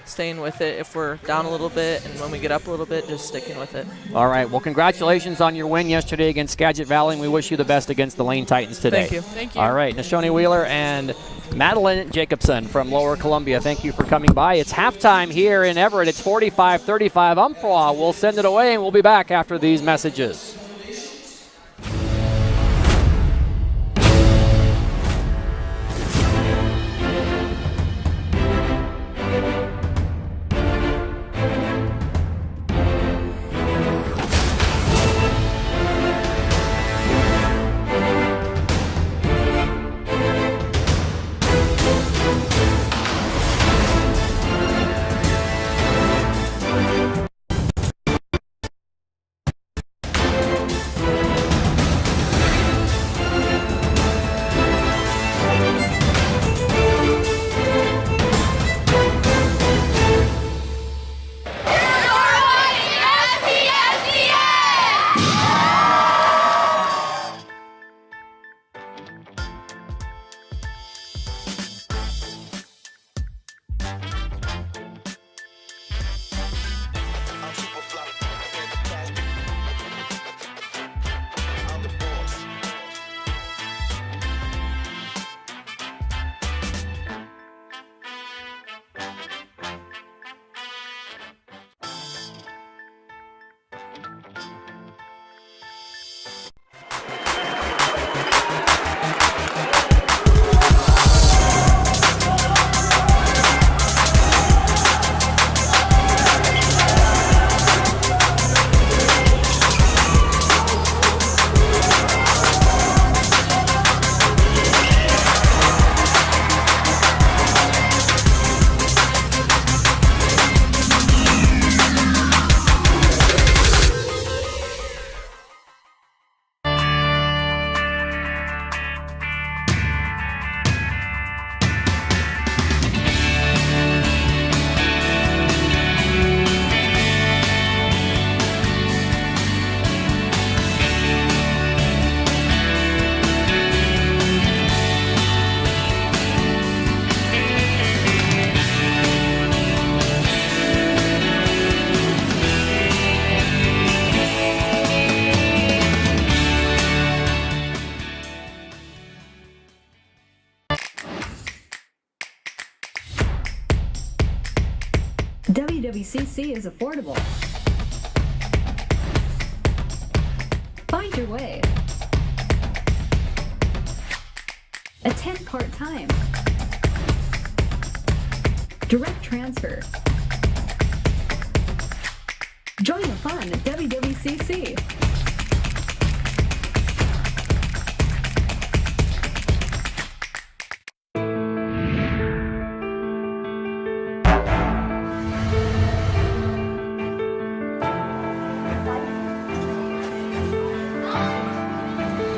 staying with it if we're down a little bit, and when we get up a little bit, just sticking with it. All right. Well, congratulations on your win yesterday against Skagit Valley, and we wish you the best against the Lane Titans today. Thank you. Thank you. All right. Nashoni Wheeler and Madeline Jacobson from Lower Columbia, thank you for coming by. It's halftime here in Everett. It's 45-35. Umpqua will send it away, and we'll be back after these messages. WWCC is affordable. Find your way. Attend part-time. Direct transfer. Join the fun at WWCC.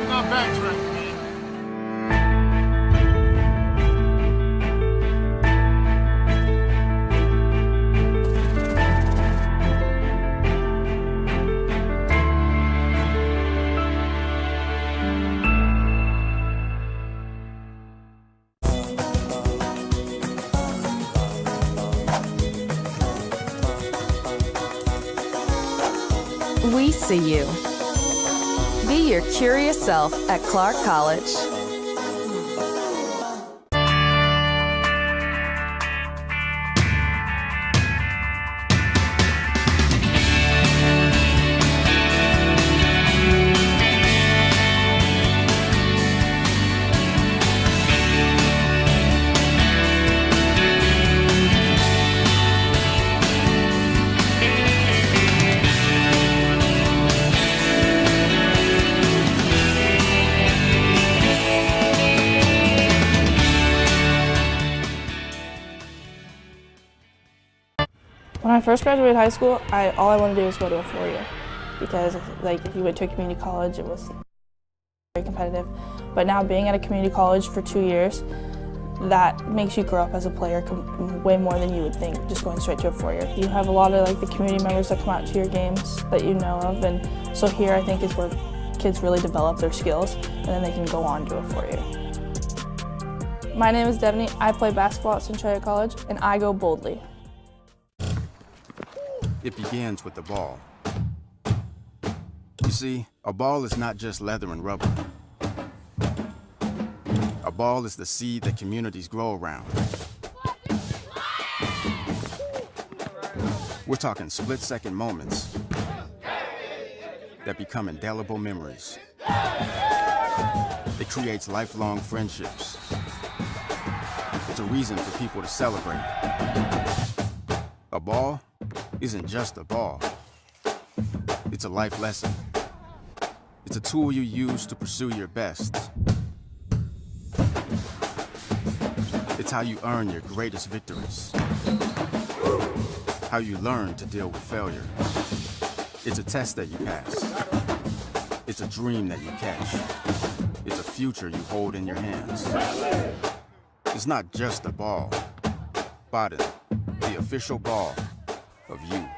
Not backtrack. We see you. Be your curious self at Clark College. When I first graduated high school, all I wanted to do was go to a four-year because if you went to a community college, it was very competitive. But now being at a community college for 2 years, that makes you grow up as a player way more than you would think just going straight to a four-year. You have a lot of the community members that come out to your games that you know of, and so here I think is where kids really develop their skills and then they can go on to a four-year. My name is Devaney. I play basketball at Centralia College and I go boldly. It begins with the ball. You see, a ball is not just leather and rubber. A ball is the seed that communities grow around. We're talking split-second moments that become indelible memories. It creates lifelong friendships. It's a reason for people to celebrate. A ball isn't just a ball. It's a life lesson. It's a tool you use to pursue your best. It's how you earn your greatest victories. How you learn to deal with failure. It's a test that you pass. It's a dream that you catch. It's a future you hold in your hands. It's not just a ball. Biden, the official ball of you.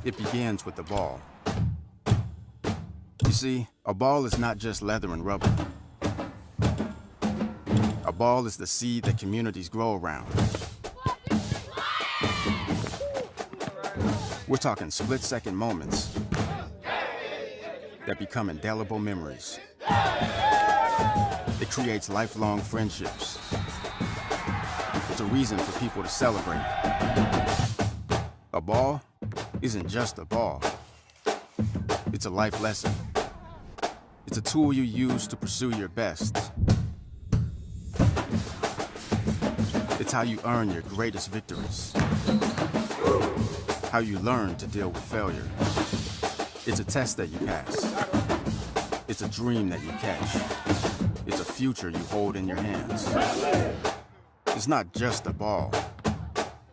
It begins with the ball. You see, a ball is not just leather and rubber. A ball is the seed that communities grow around. We're talking split-second moments that become indelible memories. It creates lifelong friendships. It's a reason for people to celebrate. A ball isn't just a ball. It's a life lesson. It's a tool you use to pursue your best. It's how you earn your greatest victories. How you learn to deal with failure. It's a test that you pass. It's a dream that you catch. It's a future you hold in your hands. It's not just a ball.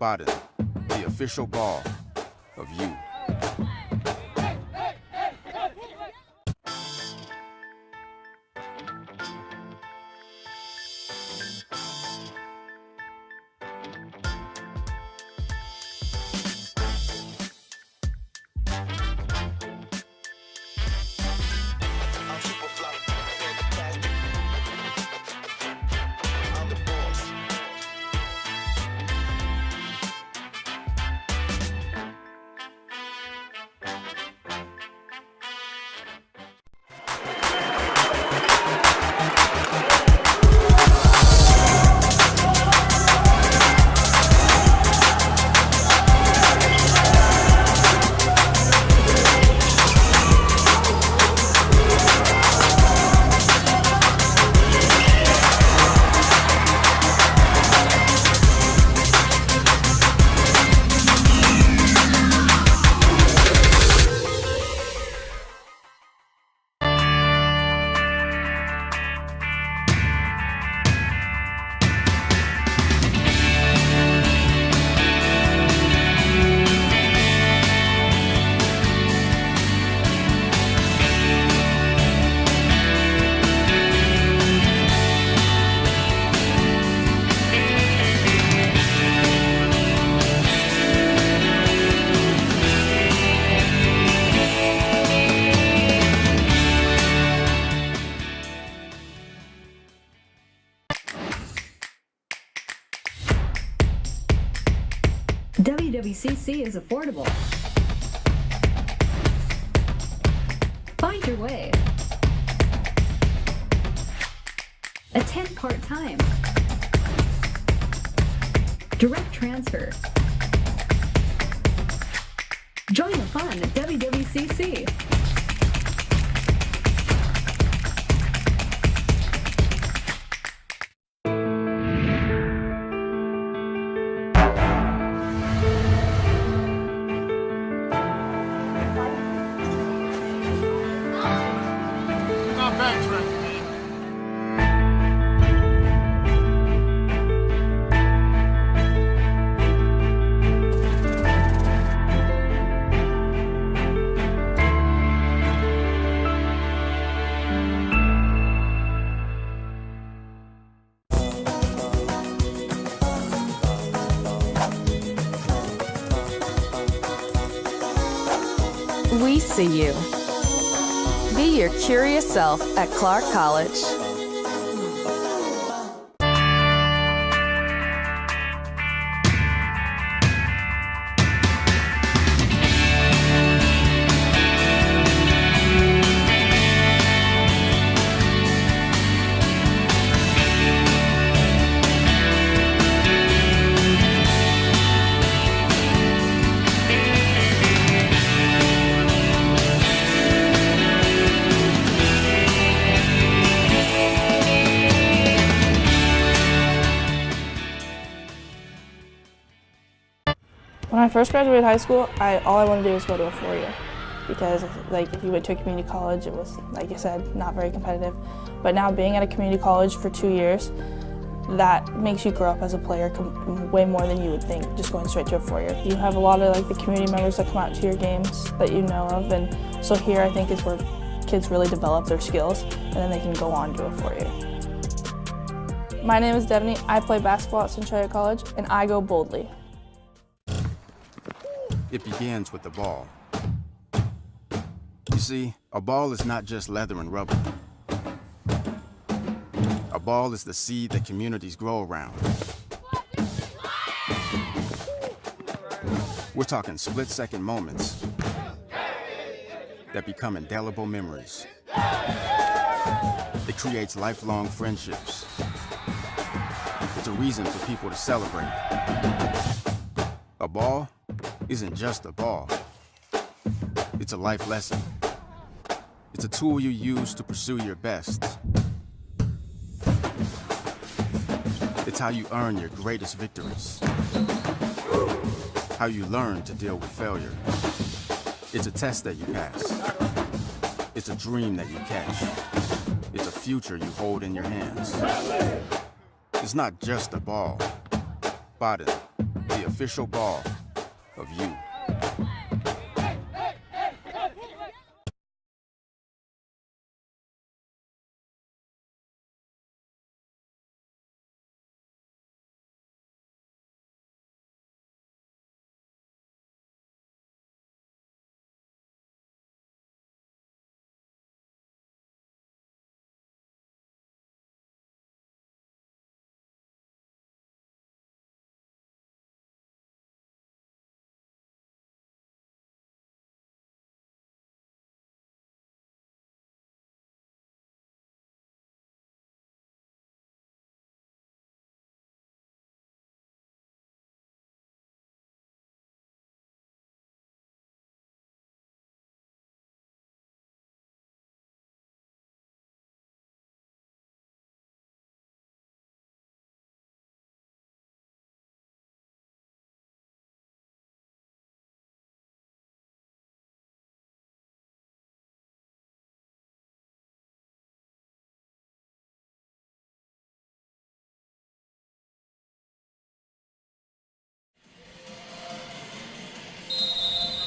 Baden, the official ball of you. WWCC is affordable. Find your way. Attend part-time. Direct transfer. Join the fun at WWCC. We see you. Be your curious self at Clark College. When I first graduated high school, all I wanted to do was go to a four-year because if you went to a community college, it was, like you said, not very competitive. But now being at a community college for 2 years, that makes you grow up as a player way more than you would think just going straight to a four-year. You have a lot of the community members that come out to your games that you know of, and so here I think is where kids really develop their skills and then they can go on to a four-year. My name is Devaney. I play basketball at Centralia College and I go boldly. It begins with the ball. You see, a ball is not just leather and rubber. A ball is the seed that communities grow around. We're talking split-second moments that become indelible memories. It creates lifelong friendships. It's a reason for people to celebrate. A ball isn't just a ball. It's a life lesson. It's a tool you use to pursue your best. It's how you earn your greatest victories. How you learn to deal with failure. It's a test that you pass. It's a dream that you catch. It's a future you hold in your hands. It's not just a ball. Baden, the official ball of you.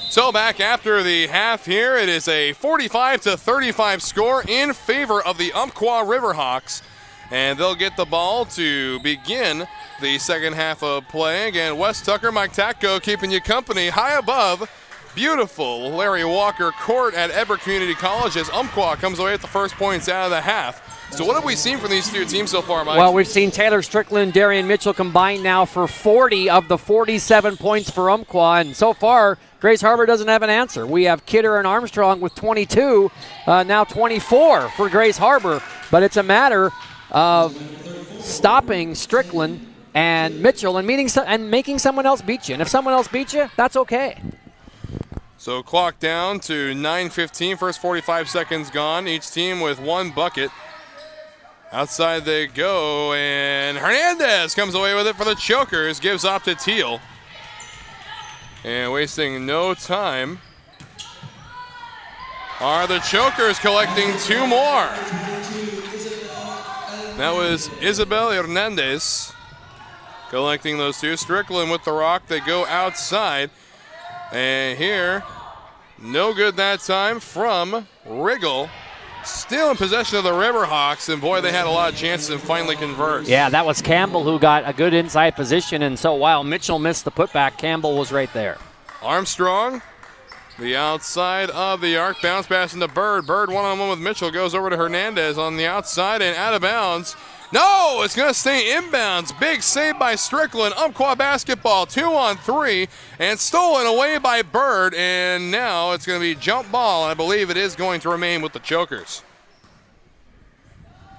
So back after the half here, it is a 45-35 score in favor of the Umpqua Riverhawks. And they'll get the ball to begin the second half of play. Again, Wes Tucker, Mike Tacko keeping you company high above beautiful Larry Walker Court at Everett Community College as Umpqua comes away with the first points out of the half. So what have we seen from these two teams so far, Mike? Well, we've seen Taylor Strickland, Darian Mitchell combined now for 40 of the 47 points for Umpqua, and so far Grace Harbor doesn't have an answer. We have Kidder and Armstrong with 22, now 24 for Grace Harbor, but it's a matter of stopping Strickland and Mitchell and making someone else beat you. And if someone else beats you, that's okay. So clock down to 9:15, first 45 seconds gone, each team with one bucket. Outside they go, and Hernandez comes away with it for the Chokers, gives off to Teal. And wasting no time are the Chokers collecting two more. That was Isabel Hernandez collecting those two. Strickland with the rock, they go outside. And here, no good that time from Riggle. Still in possession of the Riverhawks, and boy, they had a lot of chances and finally convert. Yeah, that was Campbell who got a good inside position, and so while Mitchell missed the putback, Campbell was right there. Armstrong, the outside of the arc, bounce pass into Bird. Bird one-on-one with Mitchell, goes over to Hernandez on the outside and out of bounds. No, it's going to stay inbounds. Big save by Strickland. Umpqua basketball, 2-on-3, and stolen away by Bird. And now it's going to be jump ball. I believe it is going to remain with the Chokers.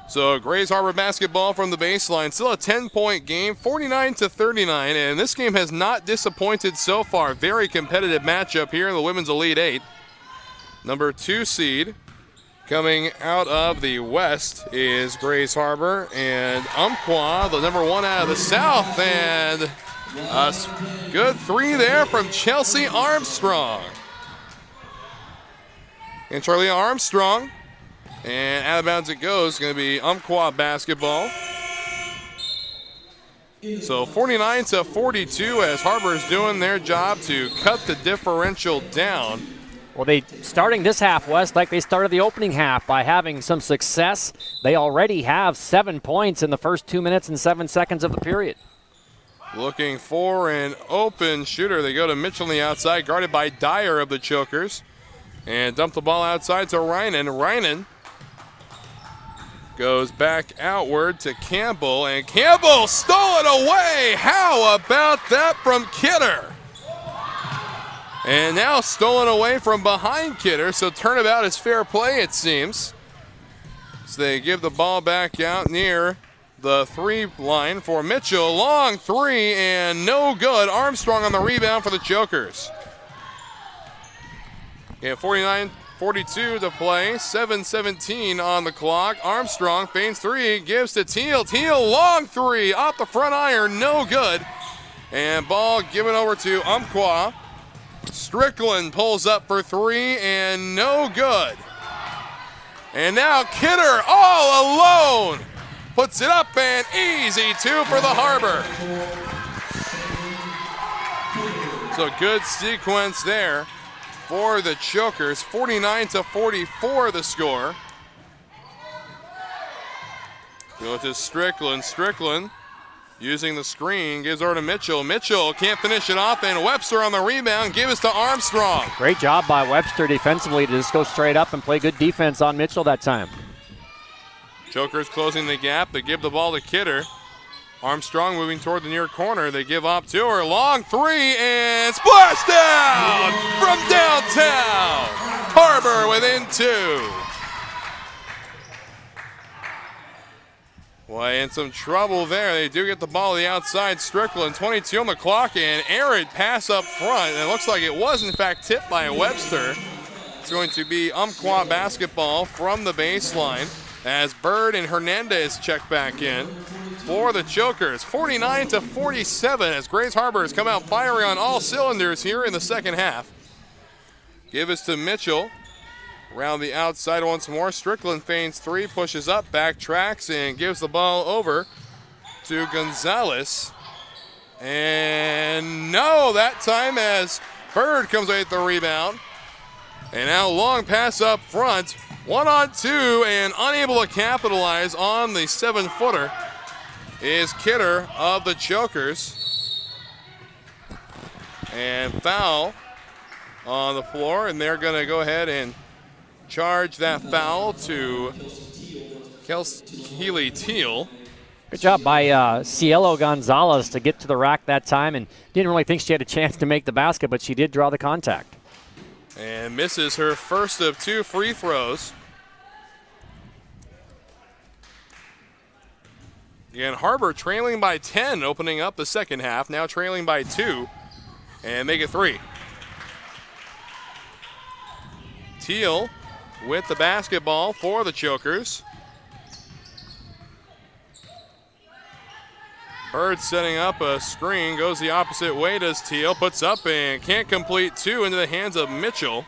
So Grays Harbor basketball from the baseline. Still a 10-point game, 49-39. And this game has not disappointed so far. Very competitive matchup here in the Women's Elite 8. Number 2 seed. Coming out of the West is Grays Harbor, and Umpqua, the number 1 out of the South, and a good 3 there from Chelsea Armstrong. And Charlie Armstrong, and out of bounds it goes, going to be Umpqua basketball. So 49-42 as Harbor's doing their job to cut the differential down. Well, they starting this half, West, like they started the opening half by having some success. They already have 7 points in the first 2 minutes and 7 seconds of the period. Looking for an open shooter. They go to Mitchell on the outside, guarded by Dyer of the Chokers. And dump the ball outside to Reinen. Reinen goes back outward to Campbell, and Campbell stole it away. How about that from Kidder? And now stolen away from behind Kidder, so turnabout is fair play, it seems. So they give the ball back out near the three line for Mitchell. Long three and no good. Armstrong on the rebound for the Chokers. And 49-42 to play. 7:17 on the clock. Armstrong feigns three, gives to Teal. Teal, long three off the front iron, no good. And ball given over to Umpqua. Strickland pulls up for three and no good. And now Kidder all alone. Puts it up and easy two for the Harbor. So good sequence there for the Chokers. 49-44 the score. Go to Strickland. Strickland using the screen, gives over to Mitchell. Mitchell can't finish it off, and Webster on the rebound, gives to Armstrong. Great job by Webster defensively to just go straight up and play good defense on Mitchell that time. Chokers closing the gap. They give the ball to Kidder. Armstrong moving toward the near corner. They give up to her. Long three and splash down from downtown. Harbor within two. Boy, in some trouble there. They do get the ball to the outside. Strickland, 22 on the clock, and errant pass up front. And it looks like it was, in fact, tipped by Webster. It's going to be Umpqua basketball from the baseline as Bird and Hernandez check back in for the Chokers. 49-47 as Grays Harbor has come out firing on all cylinders here in the second half. Give us to Mitchell. Around the outside once more. Strickland feigns three, pushes up, backtracks, and gives the ball over to Gonzalez. And no, that time as Bird comes away with the rebound. And now long pass up front. 1-on-2 and unable to capitalize on the 7-footer is Kidder of the Chokers. And foul on the floor, and they're going to go ahead and charge that foul to Keely Teal. Good job by Cielo Gonzalez to get to the rack that time, and didn't really think she had a chance to make the basket, but she did draw the contact. And misses her first of two free throws. Again, Harbor trailing by 10, opening up the second half, now trailing by 2, and make it 3. Teal with the basketball for the Chokers. Bird setting up a screen, goes the opposite way, does Teal, puts up and can't complete two into the hands of Mitchell.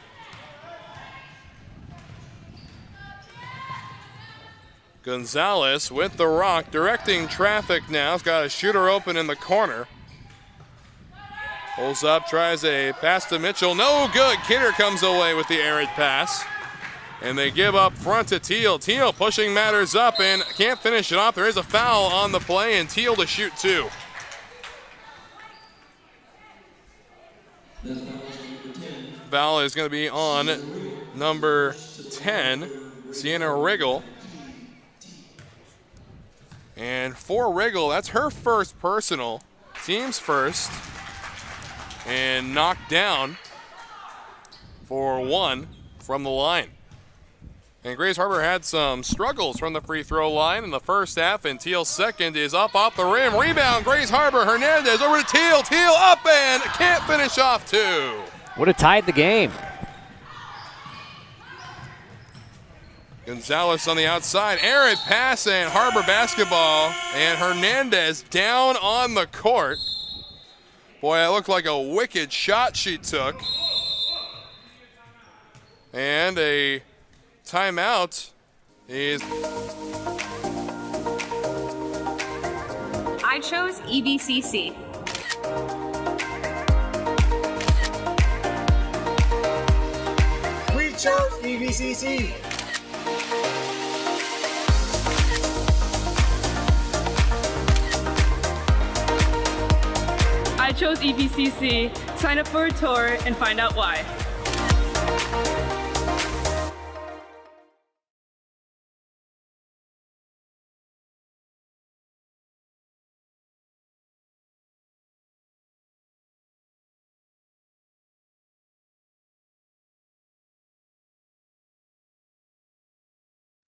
Gonzalez with the rock, directing traffic now. He's got a shooter open in the corner. Pulls up, tries a pass to Mitchell. No good. Kidder comes away with the errant pass. And they give up front to Teal. Teal pushing matters up and can't finish it off. There is a foul on the play, and Teal to shoot two. Foul is going to be on number 10, Sienna Riggle. And for Riggle, that's her first personal, team's first, and knocked down for one from the line. And Grays Harbor had some struggles from the free throw line in the first half, and Teal's second is up off the rim. Rebound, Grays Harbor. Hernandez over to Teal. Teal up and can't finish off two. Would have tied the game. Gonzalez on the outside. Errant pass and Harbor basketball. And Hernandez down on the court. Boy, that looked like a wicked shot she took. And a timeout is... I chose EVCC. We chose EVCC. I chose EVCC. Sign up for a tour and find out why.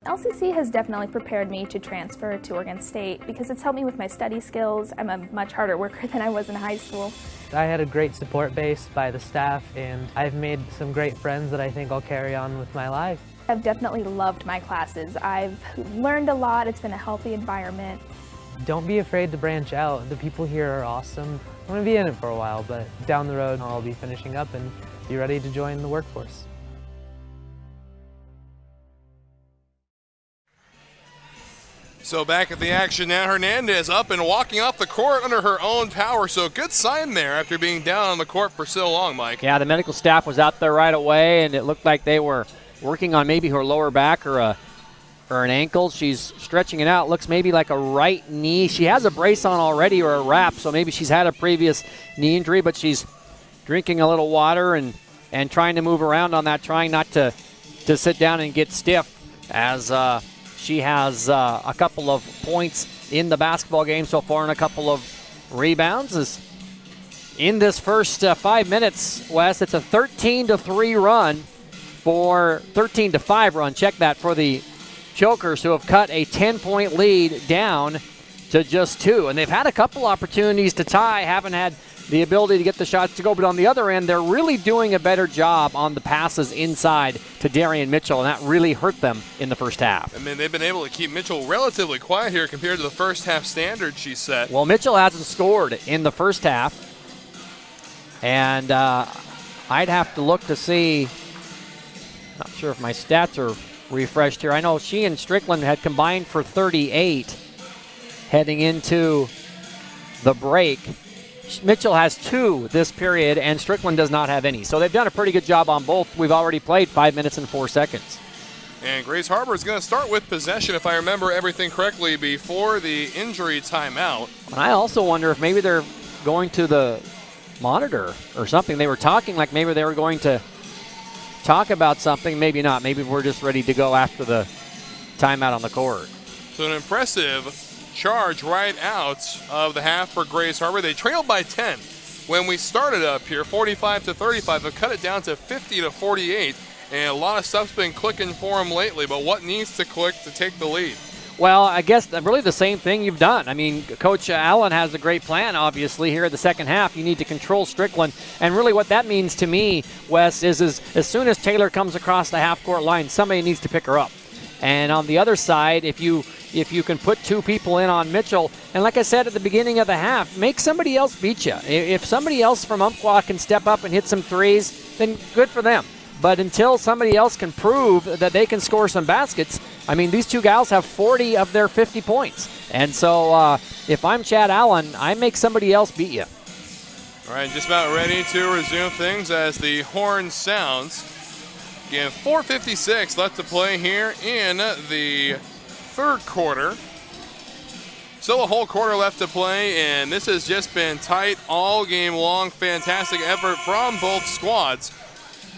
LCC has definitely prepared me to transfer to Oregon State because it's helped me with my study skills. I'm a much harder worker than I was in high school. I had a great support base by the staff, and I've made some great friends that I think I'll carry on with my life. I've definitely loved my classes. I've learned a lot. It's been a healthy environment. Don't be afraid to branch out. The people here are awesome. I'm going to be in it for a while, but down the road I'll be finishing up and be ready to join the workforce. So back at the action now, Hernandez up and walking off the court under her own power. So good sign there after being down on the court for so long, Mike. Yeah, the medical staff was out there right away, and it looked like they were working on maybe her lower back or an ankle. She's stretching it out. Looks maybe like a right knee. She has a brace on already or a wrap, so maybe she's had a previous knee injury, but she's drinking a little water and trying to move around on that, trying not to sit down and get stiff as she has a couple of points in the basketball game so far and a couple of rebounds. In this first 5 minutes, Wes, it's a 13-3 run for 13-5 run. Check that for the Chokers, who have cut a 10-point lead down to just 2. And they've had a couple opportunities to tie, haven't had the ability to get the shots to go. But on the other end, they're really doing a better job on the passes inside to Darian Mitchell, and that really hurt them in the first half. I mean, they've been able to keep Mitchell relatively quiet here compared to the first half standard she set. Well, Mitchell hasn't scored in the first half, and I'd have to look to see. Not sure if my stats are refreshed here. I know she and Strickland had combined for 38 heading into the break. Mitchell has 2 this period, and Strickland does not have any. So they've done a pretty good job on both. We've already played 5 minutes and 4 seconds. And Grace Harbor is going to start with possession, if I remember everything correctly, before the injury timeout. And I also wonder if maybe they're going to the monitor or something. They were talking like maybe they were going to talk about something. Maybe not. Maybe we're just ready to go after the timeout on the court. So an impressive charge right out of the half for Grace Harbor. They trailed by 10 when we started up here, 45-35. They've cut it down to 50-48, and a lot of stuff's been clicking for them lately. But what needs to click to take the lead? Well, I guess really the same thing you've done. I mean, Coach Allen has a great plan, obviously, here in the second half. You need to control Strickland. And really what that means to me, Wes, is as soon as Taylor comes across the half-court line, somebody needs to pick her up. And on the other side, if you can put 2 people in on Mitchell, and like I said at the beginning of the half, make somebody else beat you. If somebody else from Umpqua can step up and hit some threes, then good for them. But until somebody else can prove that they can score some baskets, I mean, these 2 gals have 40 of their 50 points. And so if I'm Chad Allen, I make somebody else beat you. All right, just about ready to resume things as the horn sounds. Again, 4:56 left to play here in the third quarter. Still a whole quarter left to play, and this has just been tight all game long. Fantastic effort from both squads.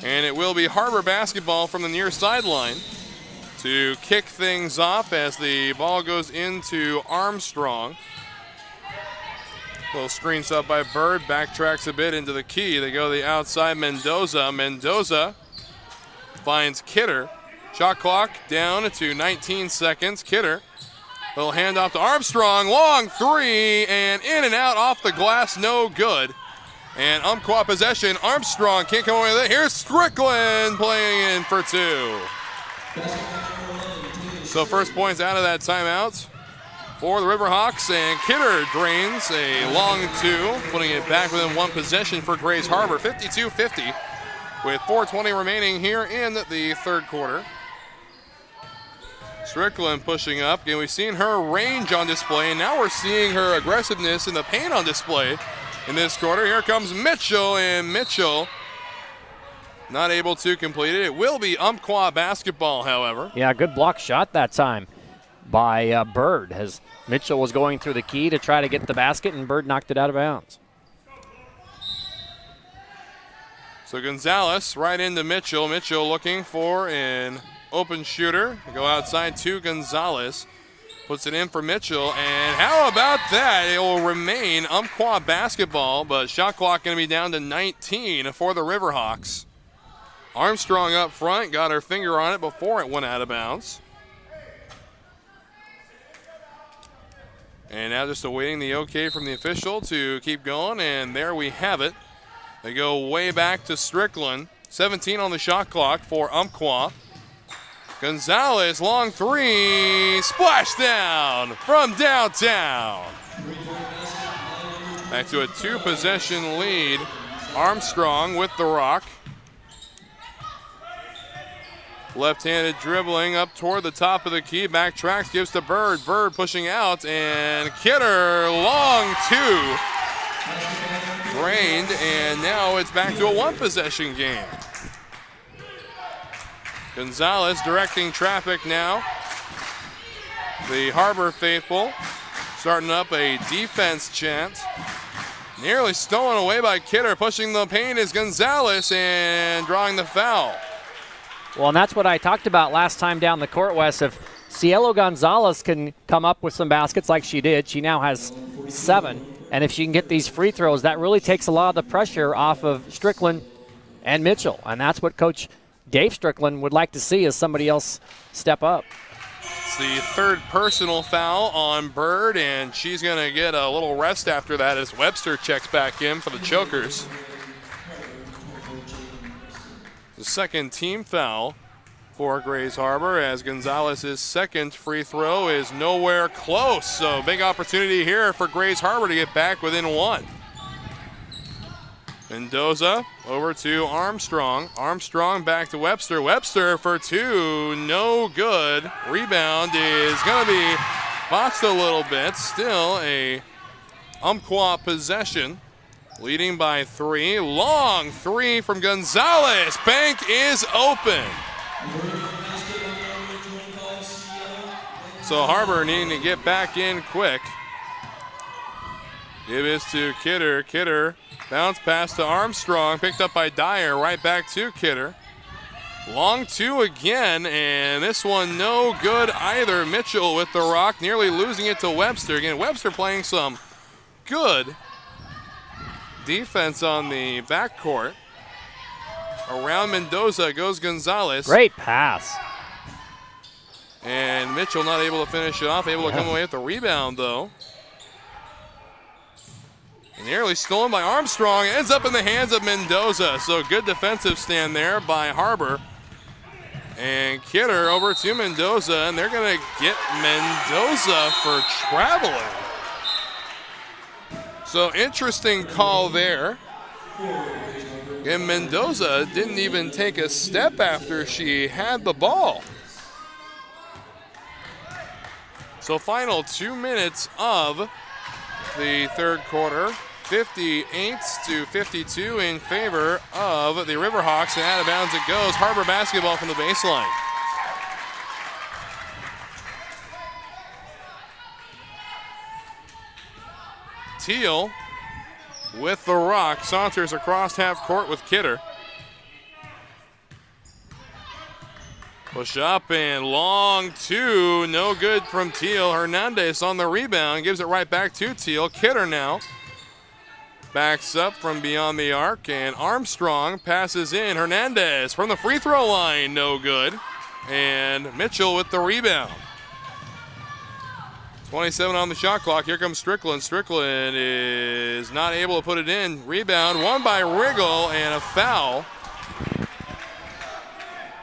And it will be Harbor basketball from the near sideline to kick things off as the ball goes into Armstrong. Little screen set by Bird, backtracks a bit into the key. They go the outside, Mendoza. Mendoza finds Kidder. Shot clock down to 19 seconds. Kidder, little handoff to Armstrong. Long 3, and in and out off the glass, no good. And Umpqua possession. Armstrong can't come away with it. Here's Strickland playing in for 2. So first points out of that timeout for the Riverhawks, and Kidder drains a long 2, putting it back within 1 possession for Grace Harbor. 52-50 with 4:20 remaining here in the third quarter. Strickland pushing up. Again, we've seen her range on display, and now we're seeing her aggressiveness in the paint on display in this quarter. Here comes Mitchell, and Mitchell not able to complete it. It will be Umpqua basketball, however. Yeah, good block shot that time by Bird, as Mitchell was going through the key to try to get the basket, and Bird knocked it out of bounds. So Gonzalez right into Mitchell. Mitchell looking for an open shooter. They go outside to Gonzalez. Puts it in for Mitchell, and how about that? It will remain Umpqua basketball, but shot clock going to be down to 19 for the Riverhawks. Armstrong up front, got her finger on it before it went out of bounds. And now just awaiting the okay from the official to keep going, and there we have it. They go way back to Strickland. 17 on the shot clock for Umpqua. Gonzalez, long three, splashdown from downtown. Back to a 2-possession lead. Armstrong with the rock. Left-handed dribbling up toward the top of the key. Backtracks, gives to Bird. Bird pushing out, and Kidder, long two. Drained, and now it's back to a 1-possession game. Gonzalez directing traffic now. The Harbor faithful starting up a defense chant. Nearly stolen away by Kidder. Pushing the paint is Gonzalez and drawing the foul. Well, and that's what I talked about last time down the court, Wes. If Cielo Gonzalez can come up with some baskets like she did, she now has 7. And if she can get these free throws, that really takes a lot of the pressure off of Strickland and Mitchell. And that's what Coach Dave Strickland would like to see, is somebody else step up. It's the 3rd personal foul on Bird, and she's going to get a little rest after that as Webster checks back in for the Chokers. The 2nd team foul for Grays Harbor, as Gonzalez's 2nd free throw is nowhere close. So big opportunity here for Grays Harbor to get back within 1. Mendoza over to Armstrong. Armstrong back to Webster. Webster for 2, no good. Rebound is going to be boxed a little bit. Still a Umpqua possession. Leading by 3. Long 3 from Gonzalez. Bank is open. So Harbor needing to get back in quick. Give this to Kidder. Kidder, bounce pass to Armstrong. Picked up by Dyer. Right back to Kidder. Long 2 again, and this one no good either. Mitchell with the rock, nearly losing it to Webster. Again, Webster playing some good defense on the backcourt. Around Mendoza goes Gonzalez. Great pass. And Mitchell not able to finish it off, able to come away with the rebound though. Nearly stolen by Armstrong, ends up in the hands of Mendoza. So good defensive stand there by Harbor. And Kidder over to Mendoza, and they're gonna get Mendoza for traveling. So interesting call there. And Mendoza didn't even take a step after she had the ball. So final 2 minutes of the 3rd quarter. 58-52 in favor of the Riverhawks, and out of bounds it goes. Harbor basketball from the baseline. Teal with the rock, saunters across half court with Kidder. Push up and long 2, no good from Teal. Hernandez on the rebound, gives it right back to Teal. Kidder now backs up from beyond the arc, and Armstrong passes in. Hernandez from the free throw line, no good. And Mitchell with the rebound. 27 on the shot clock. Here comes Strickland. Strickland is not able to put it in. Rebound, won by Riggle, and a foul.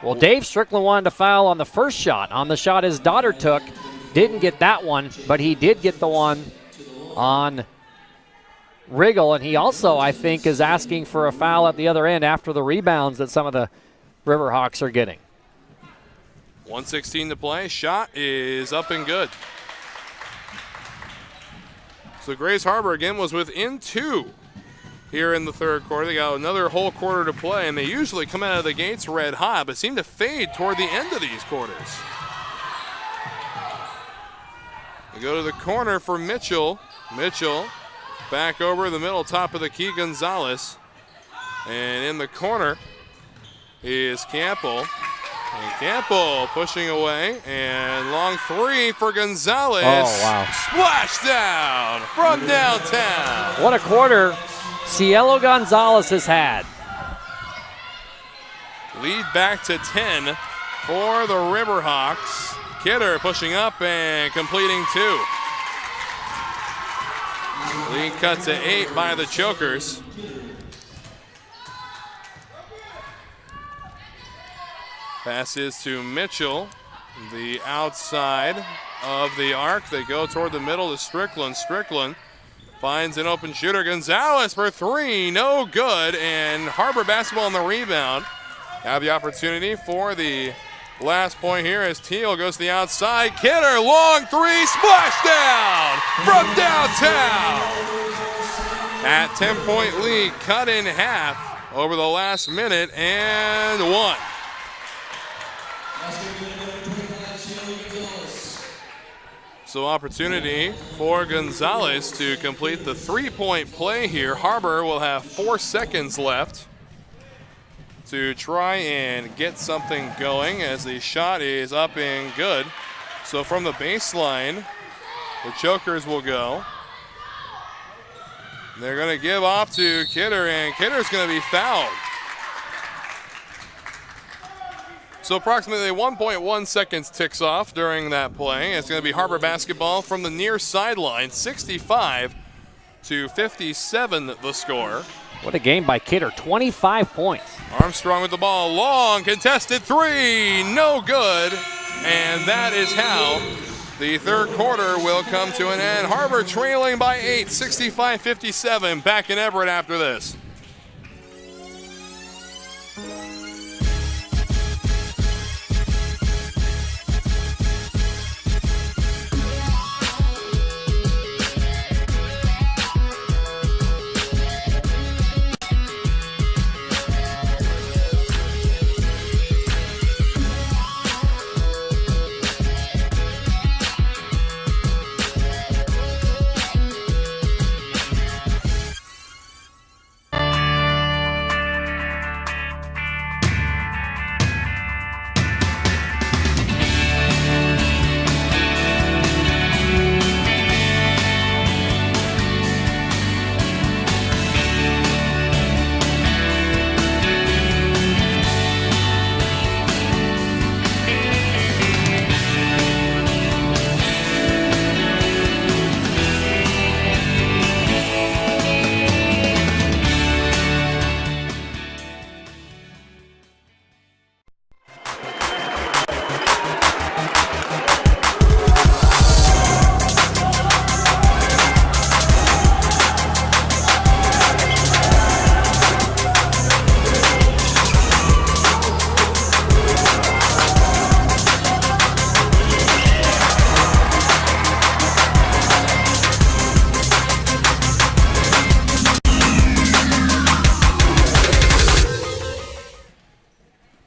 Well, Dave Strickland wanted to foul on the first shot. On the shot his daughter took. Didn't get that one, but he did get the one on Riggle, and he also, I think, is asking for a foul at the other end after the rebounds that some of the Riverhawks are getting. 1:16 to play. Shot is up and good. So Grays Harbor again was within 2 here in the 3rd quarter. They got another whole quarter to play, and they usually come out of the gates red hot, but seem to fade toward the end of these quarters. They go to the corner for Mitchell. Mitchell back over the middle, top of the key, Gonzalez. And in the corner is Campbell. And Campbell pushing away, and long 3 for Gonzalez. Oh, wow. Splash down from downtown. What a quarter Cielo Gonzalez has had. Lead back to 10 for the Riverhawks. Kidder pushing up and completing 2. Lead cut to 8 by the Chokers. Passes to Mitchell, the outside of the arc. They go toward the middle to Strickland. Strickland finds an open shooter. Gonzalez for 3, no good. And Harbor basketball on the rebound. Have the opportunity for the last point here as Teal goes to the outside. Kidder, long 3, splashdown from downtown. At 10-point lead, cut in half over the last minute and 1. So opportunity for Gonzalez to complete the 3-point play here. Harbor will have 4 seconds left to try and get something going as the shot is up and good. So from the baseline, the Chokers will go. They're going to give off to Kidder, and Kidder's going to be fouled. So approximately 1.1 seconds ticks off during that play. It's going to be Harbor basketball from the near sideline, 65-57 the score. What a game by Kidder, 25 points. Armstrong with the ball, long, contested 3, no good. And that is how the third quarter will come to an end. Harbor trailing by 8, 65-57. Back in Everett after this.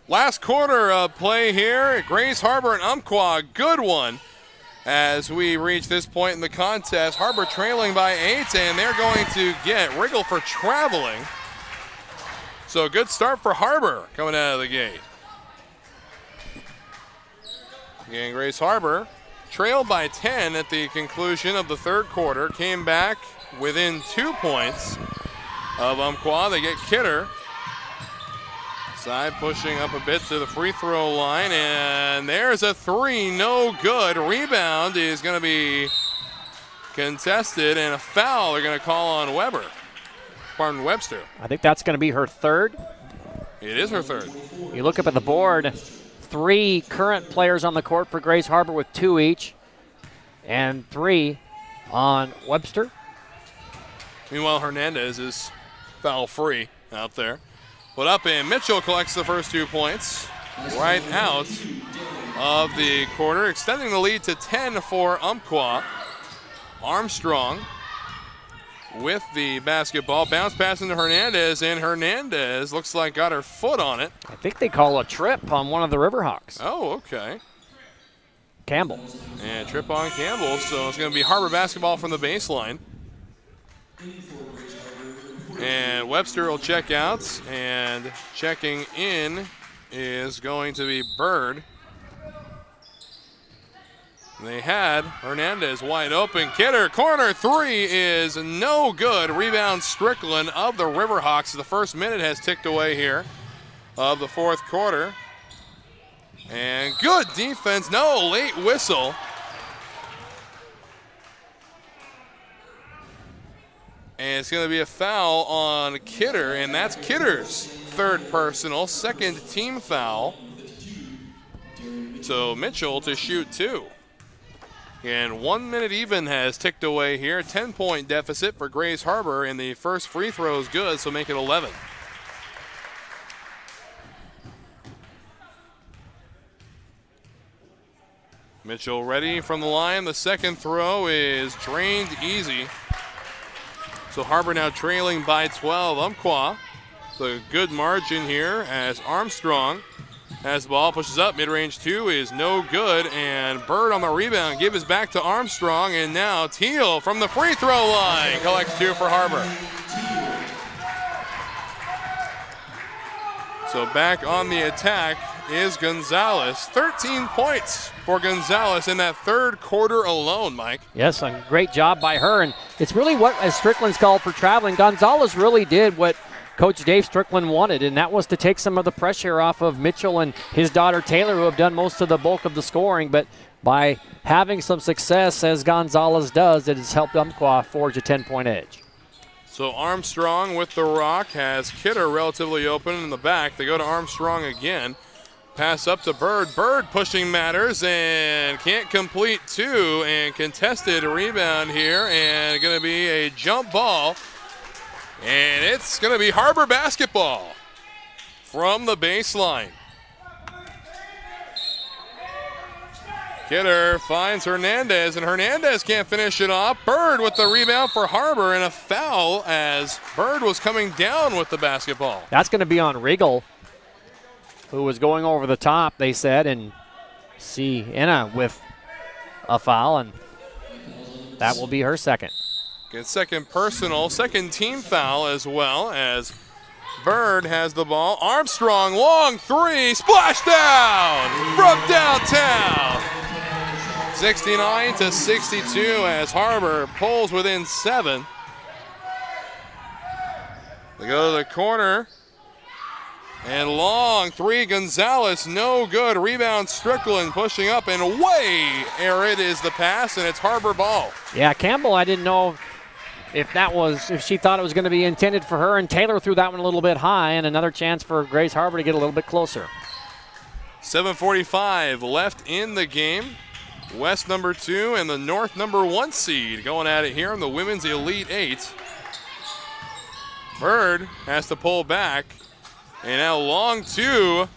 Last quarter of play here, Grace Harbor and Umpqua, good one. As we reach this point in the contest, Harbor trailing by 8, and they're going to get Riggle for traveling. So a good start for Harbor coming out of the gate. Again, Grace Harbor trailed by 10 at the conclusion of the third quarter, came back within 2 points of Umpqua. They get Kidder. Side pushing up a bit to the free throw line, and there's a 3, no good. Rebound is going to be contested, and a foul they're going to call on Webster. I think that's going to be her third. It is her third. You look up at the board, 3 current players on the court for Grace Harbor with 2 each, and 3 on Webster. Meanwhile, Hernandez is foul free out there. Put up, and Mitchell collects the first 2 points right out of the quarter, extending the lead to 10 for Umpqua. Armstrong with the basketball. Bounce pass into Hernandez, and Hernandez looks like got her foot on it. I think they call a trip on one of the Riverhawks. Oh, okay. Campbell. And trip on Campbell, so it's going to be Harbor basketball from the baseline. And Webster will check out, and checking in is going to be Bird. They had Hernandez wide open. Kidder, corner 3 is no good. Rebound Strickland of the Riverhawks. The first minute has ticked away here of the fourth quarter. And good defense, no late whistle. And it's going to be a foul on Kidder, and that's Kidder's third personal, second team foul. So Mitchell to shoot 2. And 1 minute even has ticked away here. 10-point deficit for Grays Harbor, and the first free throw is good, so make it 11. Mitchell ready from the line. The second throw is drained easy. So Harbor now trailing by 12. Umpqua, so good margin here as Armstrong has the ball, pushes up, mid-range 2 is no good, and Bird on the rebound, give his back to Armstrong, and now Teal from the free throw line collects 2 for Harbor. So back on the attack is Gonzalez. 13 points for Gonzalez in that third quarter alone, Mike. Yes, a great job by her, and it's really what, as Strickland's called for traveling, Gonzalez really did what Coach Dave Strickland wanted, and that was to take some of the pressure off of Mitchell and his daughter Taylor, who have done most of the bulk of the scoring. But by having some success, as Gonzalez does, it has helped Umpqua forge a 10-point edge. So Armstrong with the rock has Kidder relatively open in the back. They go to Armstrong again. Pass up to Bird. Bird pushing matters and can't complete 2, and contested rebound here, and going to be a jump ball. And it's going to be Harbor basketball from the baseline. Kidder finds Hernandez, and Hernandez can't finish it off. Bird with the rebound for Harbor, and a foul as Bird was coming down with the basketball. That's going to be on Riegel, who was going over the top, they said, and Sienna with a foul, and that will be her second. Good second personal, second team foul as well, as Bird has the ball. Armstrong, long 3, splash down from downtown. 69-62 as Harbor pulls within 7. They go to the corner. And long 3, Gonzalez, no good. Rebound Strickland pushing up, and way arid is the pass, and it's Harbor ball. Yeah, Campbell, I didn't know if she thought it was going to be intended for her, and Taylor threw that one a little bit high, and another chance for Grays Harbor to get a little bit closer. 7:45 left in the game. West number 2 and the North number 1 seed going at it here in the Women's Elite 8. Bird has to pull back, and now long 2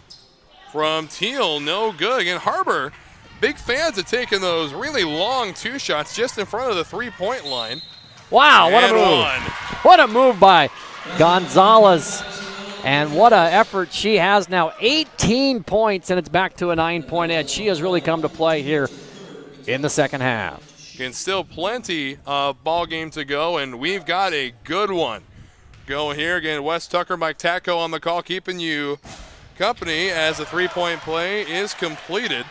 from Teal, no good. Again, Harbor, big fans of taking those really long 2 shots just in front of the 3-point line. Wow, what a move. What a move by Gonzalez. And what an effort she has now. 18 points, and it's back to a 9-point edge. She has really come to play here in the second half. Again, still plenty of ball game to go, and we've got a good one going here. Again, Wes Tucker, Mike Tacko on the call, keeping you company as the 3-point play is completed.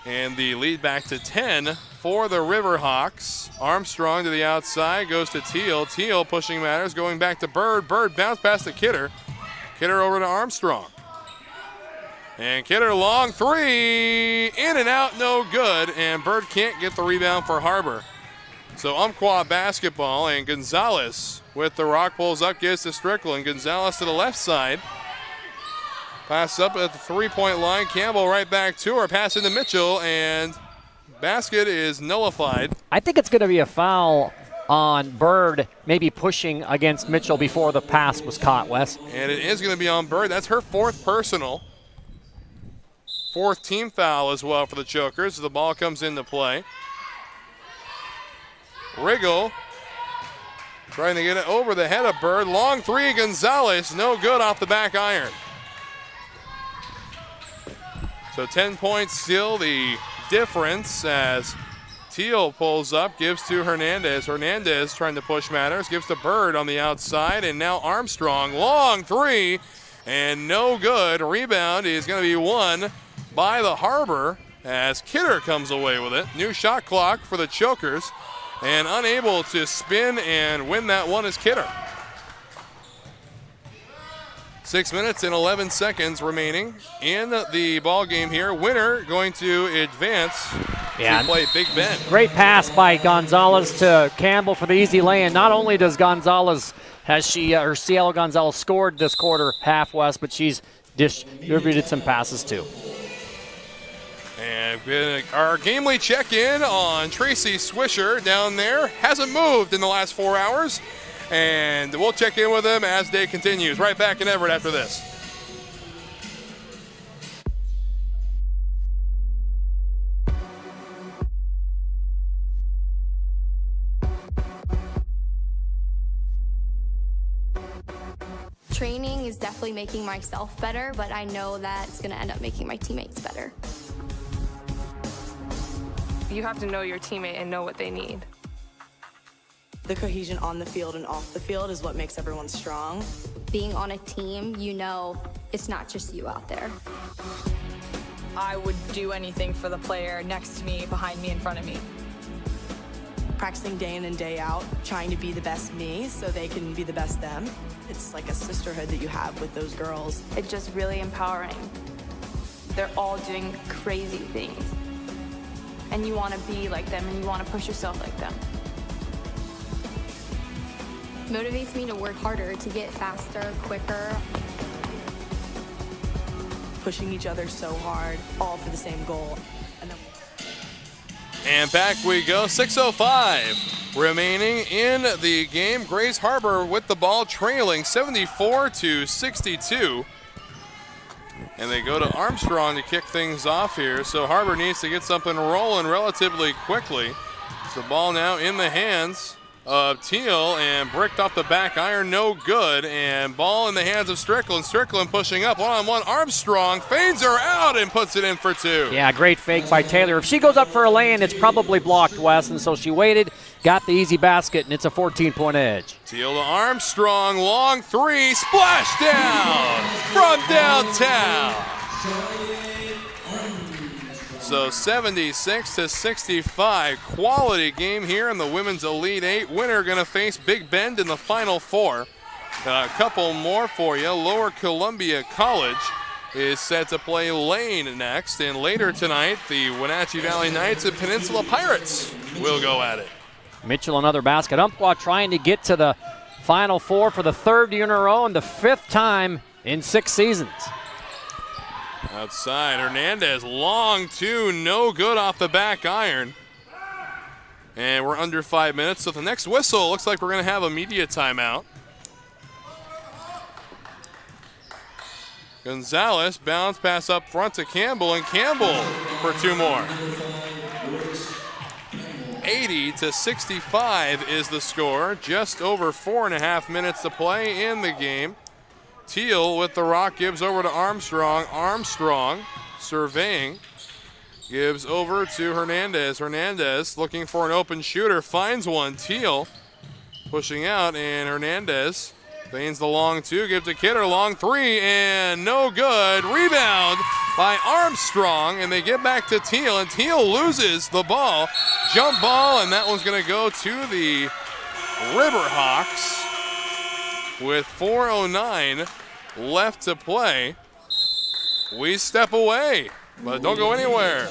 And the lead back to 10 for the Riverhawks. Armstrong to the outside, goes to Teal. Teal pushing matters, going back to Bird. Bird bounce pass to Kidder. Kidder over to Armstrong. And Kidder long 3, in and out, no good. And Bird can't get the rebound for Harbor. So Umpqua basketball, and Gonzalez with the rock, pulls up, gives to Strickland. Gonzalez to the left side. Pass up at the 3-point line. Campbell right back to her. Pass into Mitchell, and basket is nullified. I think it's going to be a foul on Bird, maybe pushing against Mitchell before the pass was caught, Wes. And it is going to be on Bird. That's her 4th personal. 4th team foul as well for the Chokers. The ball comes into play. Riegel trying to get it over the head of Bird. Long 3, Gonzalez, no good off the back iron. So 10 points still the difference as Teal pulls up, gives to Hernandez. Hernandez trying to push matters, gives to Bird on the outside, and now Armstrong. Long 3, and no good. Rebound is going to be won by the Harbor as Kidder comes away with it. New shot clock for the Chokers, and unable to spin and win that one is Kidder. 6 minutes and 11 seconds remaining in the ball game here. Winner going to advance Yeah. to play Big Ben. Great pass by Gonzalez to Campbell for the easy lay-in. Not only does Gonzalez, or Cielo Gonzalez scored this quarter half, West, but she's distributed some passes too. And our game lead check-in on Tracy Swisher down there. Hasn't moved in the last 4 hours. And we'll check in with him as day continues. Right back in Everett after this. Training is definitely making myself better, but I know that it's going to end up making my teammates better. You have to know your teammate and know what they need. The cohesion on the field and off the field is what makes everyone strong. Being on a team, you know it's not just you out there. I would do anything for the player next to me, behind me, in front of me. Practicing day in and day out, trying to be the best me so they can be the best them. It's like a sisterhood that you have with those girls. It's just really empowering. They're all doing crazy things. And you want to be like them and you want to push yourself like them. Motivates me to work harder, to get faster, quicker. Pushing each other so hard, all for the same goal. And back we go, 6:05 remaining in the game. Grays Harbor with the ball trailing 74-62. And they go to Armstrong to kick things off here. So Harbor needs to get something rolling relatively quickly. It's the ball now in the hands of Teal and bricked off the back iron, no good. And ball in the hands of Strickland. Strickland pushing up, one-on-one. Armstrong feigns her out and puts it in for two. Yeah, great fake by Taylor. If she goes up for a lay-in, it's probably blocked, Wes, and so she waited, got the easy basket, and it's a 14-point edge. Teal to Armstrong, long three, splash down from downtown. So 76-65, quality game here in the Women's Elite Eight. Winner going to face Big Bend in the Final Four. A couple more for you. Lower Columbia College is set to play Lane next. And later tonight, the Wenatchee Valley Knights and Peninsula Pirates will go at it. Mitchell another basket. Umpqua trying to get to the Final Four for the third year in a row and the fifth time in 6 seasons. Outside, Hernandez, long two, no good off the back iron. And we're under 5 minutes, so the next whistle looks like we're going to have a media timeout. Gonzalez, bounce pass up front to Campbell, and Campbell for two more. 80-65 is the score, just over 4.5 minutes to play in the game. Teal with the rock gives over to Armstrong. Armstrong surveying, gives over to Hernandez. Hernandez looking for an open shooter, finds one. Teal pushing out, and Hernandez feigns the long two, gives to Kidder, long three, and no good. Rebound by Armstrong, and they get back to Teal, and Teal loses the ball. Jump ball, and that one's going to go to the Riverhawks. With 4:09 left to play, we step away, but don't go anywhere.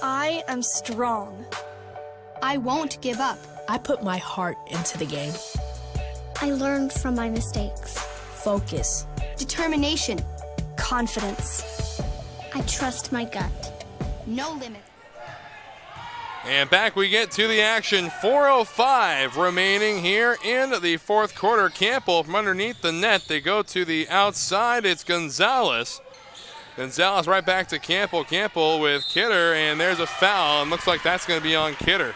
I am strong. I won't give up. I put my heart into the game. I learned from my mistakes. focus, Determination. confidence. I trust my gut. No limit. And back we get to the action. 4:05 remaining here in the fourth quarter. Campbell from underneath the net. They go to the outside. It's Gonzalez. Gonzalez right back to Campbell. Campbell with Kidder, and there's a foul. And looks like that's going to be on Kidder.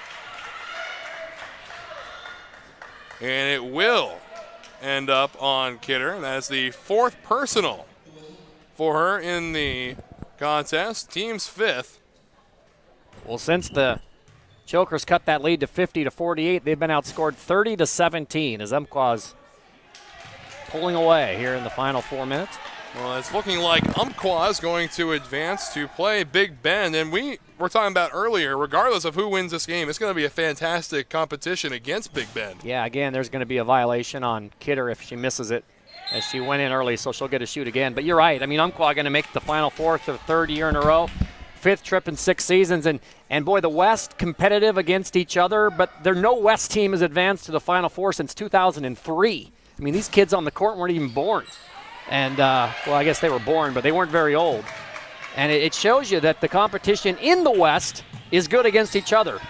And it will end up on Kidder. That is the fourth personal for her in the contest. Team's fifth. Well, since the Chokers cut that lead to 50-48, they've been outscored 30-17 as Umpqua's pulling away here in the final 4 minutes. Well, it's looking like Umpqua is going to advance to play Big Bend. And we were talking about earlier, regardless of who wins this game, it's going to be a fantastic competition against Big Bend. Yeah, again, there's going to be a violation on Kidder if she misses it, as she went in early, so she'll get a shoot again. But you're right. I mean, Umpqua going to make the Final Four for the third year in a row, fifth trip in 6 seasons. And boy, the West competitive against each other, but no West team has advanced to the Final Four since 2003. I mean, these kids on the court weren't even born. And, well, I guess they were born, but they weren't very old. And it shows you that the competition in the West is good against each other.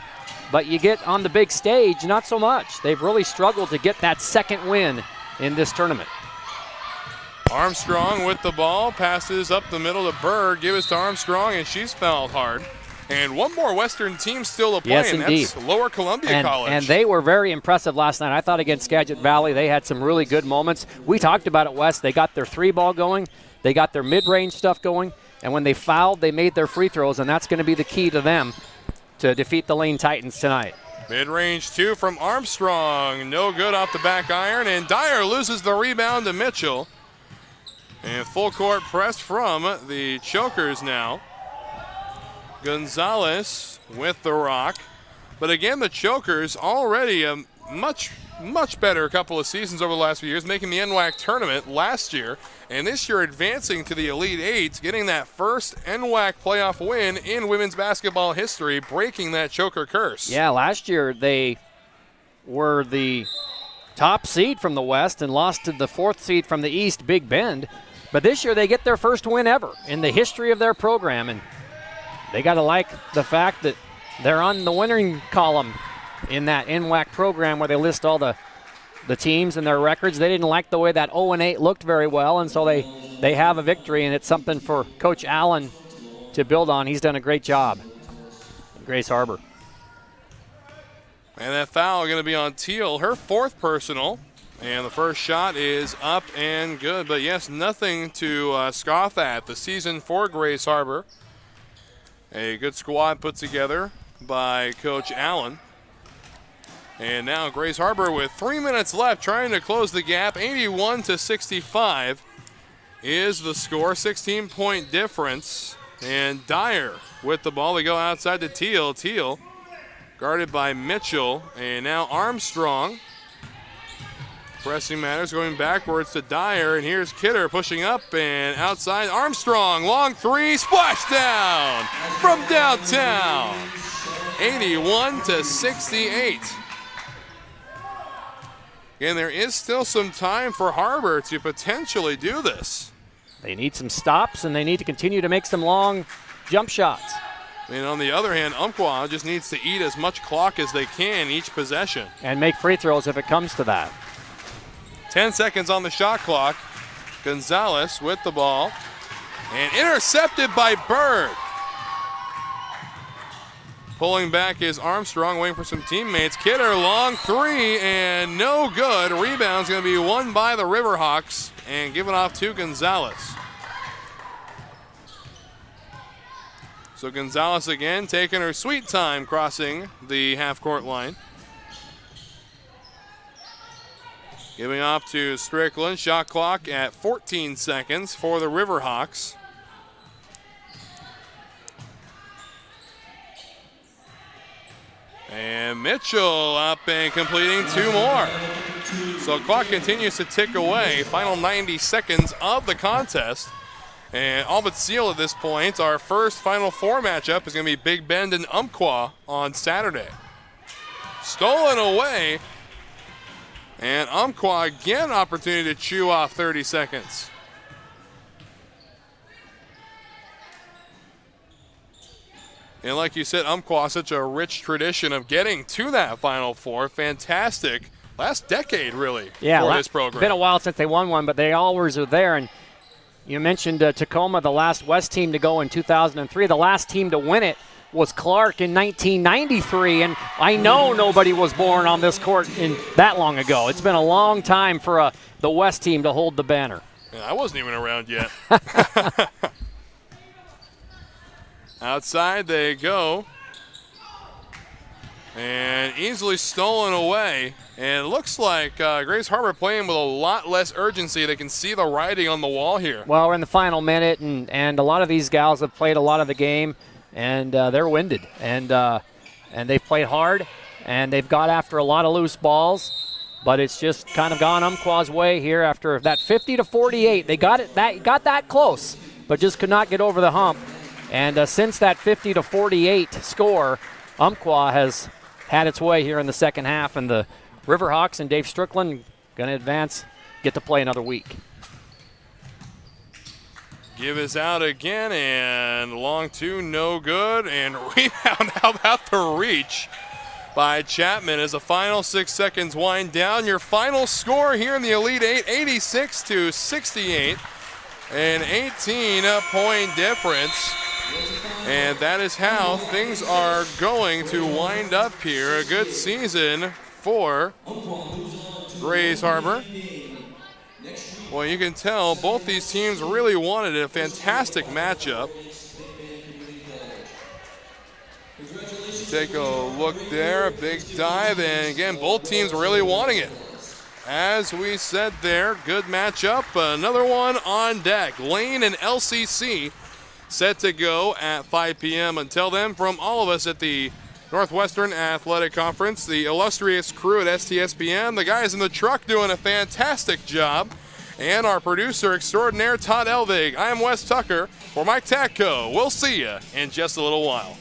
But you get on the big stage, not so much. They've really struggled to get that second win in this tournament. Armstrong with the ball, passes up the middle to Bird, give it to Armstrong, and she's fouled hard. And one more Western team still to play, yes, and indeed. that's Lower Columbia College. And they were very impressive last night. I thought against Skagit Valley they had some really good moments. We talked about it, Wes. They got their three ball going. They got their mid-range stuff going. And when they fouled, they made their free throws, and that's going to be the key to them to defeat the Lane Titans tonight. Mid-range two from Armstrong. No good off the back iron, and Dyer loses the rebound to Mitchell. And full court press from the Chokers now. Gonzalez with the rock. But again, the Chokers already a much better couple of seasons over the last few years, making the NWAC tournament last year. And this year advancing to the Elite Eight, getting that first NWAC playoff win in women's basketball history, breaking that Choker curse. Yeah, last year they were the top seed from the West and lost to the fourth seed from the East, Big Bend. But this year they get their first win ever in the history of their program. And they got to like the fact that they're on the winning column in that NWAC program where they list all the teams and their records. They didn't like the way that 0-8 looked very well, and so they have a victory, and it's something for Coach Allen to build on. He's done a great job. Grace Harbor. And that foul going to be on Teal, her fourth personal. And the first shot is up and good. But yes, nothing to scoff at. The season for Grace Harbor. A good squad put together by Coach Allen. And now Grace Harbor with 3 minutes left trying to close the gap. 81-65 is the score. 16-point difference. And Dyer with the ball. They go outside to Teal. Teal guarded by Mitchell. And now Armstrong. Pressing matters, going backwards to Dyer, and here's Kidder pushing up and outside. Armstrong, long three, splashdown from downtown. 81-68. And there is still some time for Harbor to potentially do this. They need some stops, and they need to continue to make some long jump shots. And on the other hand, Umpqua just needs to eat as much clock as they can each possession. And make free throws if it comes to that. 10 seconds on the shot clock. Gonzalez with the ball. And intercepted by Bird. Pulling back is Armstrong, waiting for some teammates. Kidder, long three, and no good. Rebound's going to be won by the Riverhawks and given off to Gonzalez. So Gonzalez again taking her sweet time crossing the half-court line. Giving off to Strickland. Shot clock at 14 seconds for the Riverhawks. And Mitchell up and completing two more. So clock continues to tick away. Final 90 seconds of the contest. And all but sealed at this point. Our first Final Four matchup is going to be Big Bend and Umpqua on Saturday. Stolen away. And Umpqua again, opportunity to chew off 30 seconds. And like you said, Umpqua, such a rich tradition of getting to that Final Four. Fantastic last decade, really, for this program. It's been a while since they won one, but they always are there. And you mentioned Tacoma, the last West team to go in 2003. The last team to win it was Clark in 1993, and I know nobody was born on this court that long ago. It's been a long time for the West team to hold the banner. Yeah, I wasn't even around yet. Outside they go. And easily stolen away. And it looks like Grace Harbor playing with a lot less urgency. They can see the writing on the wall here. Well, we're in the final minute, and a lot of these gals have played a lot of the game, and they're winded. And they've played hard, and they've got after a lot of loose balls. But it's just kind of gone Umpqua's way here after that 50-48. They got that close, but just could not get over the hump. And since that 50-48 score, Umpqua has had its way here in the second half, and the Riverhawks and Dave Strickland going to advance, get to play another week. Give is out again, and long two, no good. And rebound, how about the reach by Chapman as the final 6 seconds wind down. Your final score here in the Elite Eight, 86-68, an 18-point difference. And that is how things are going to wind up here. A good season for Grays Harbor. Well, you can tell both these teams really wanted a fantastic matchup. Take a look there, a big dive, and again, both teams really wanting it. As we said there, good matchup. Another one on deck. Lane and LCC set to go at 5 p.m. Until then, from all of us at the Northwestern Athletic Conference, the illustrious crew at STSPN, the guys in the truck doing a fantastic job, and our producer extraordinaire, Todd Elvig. I am Wes Tucker for Mike Tatko. We'll see you in just a little while.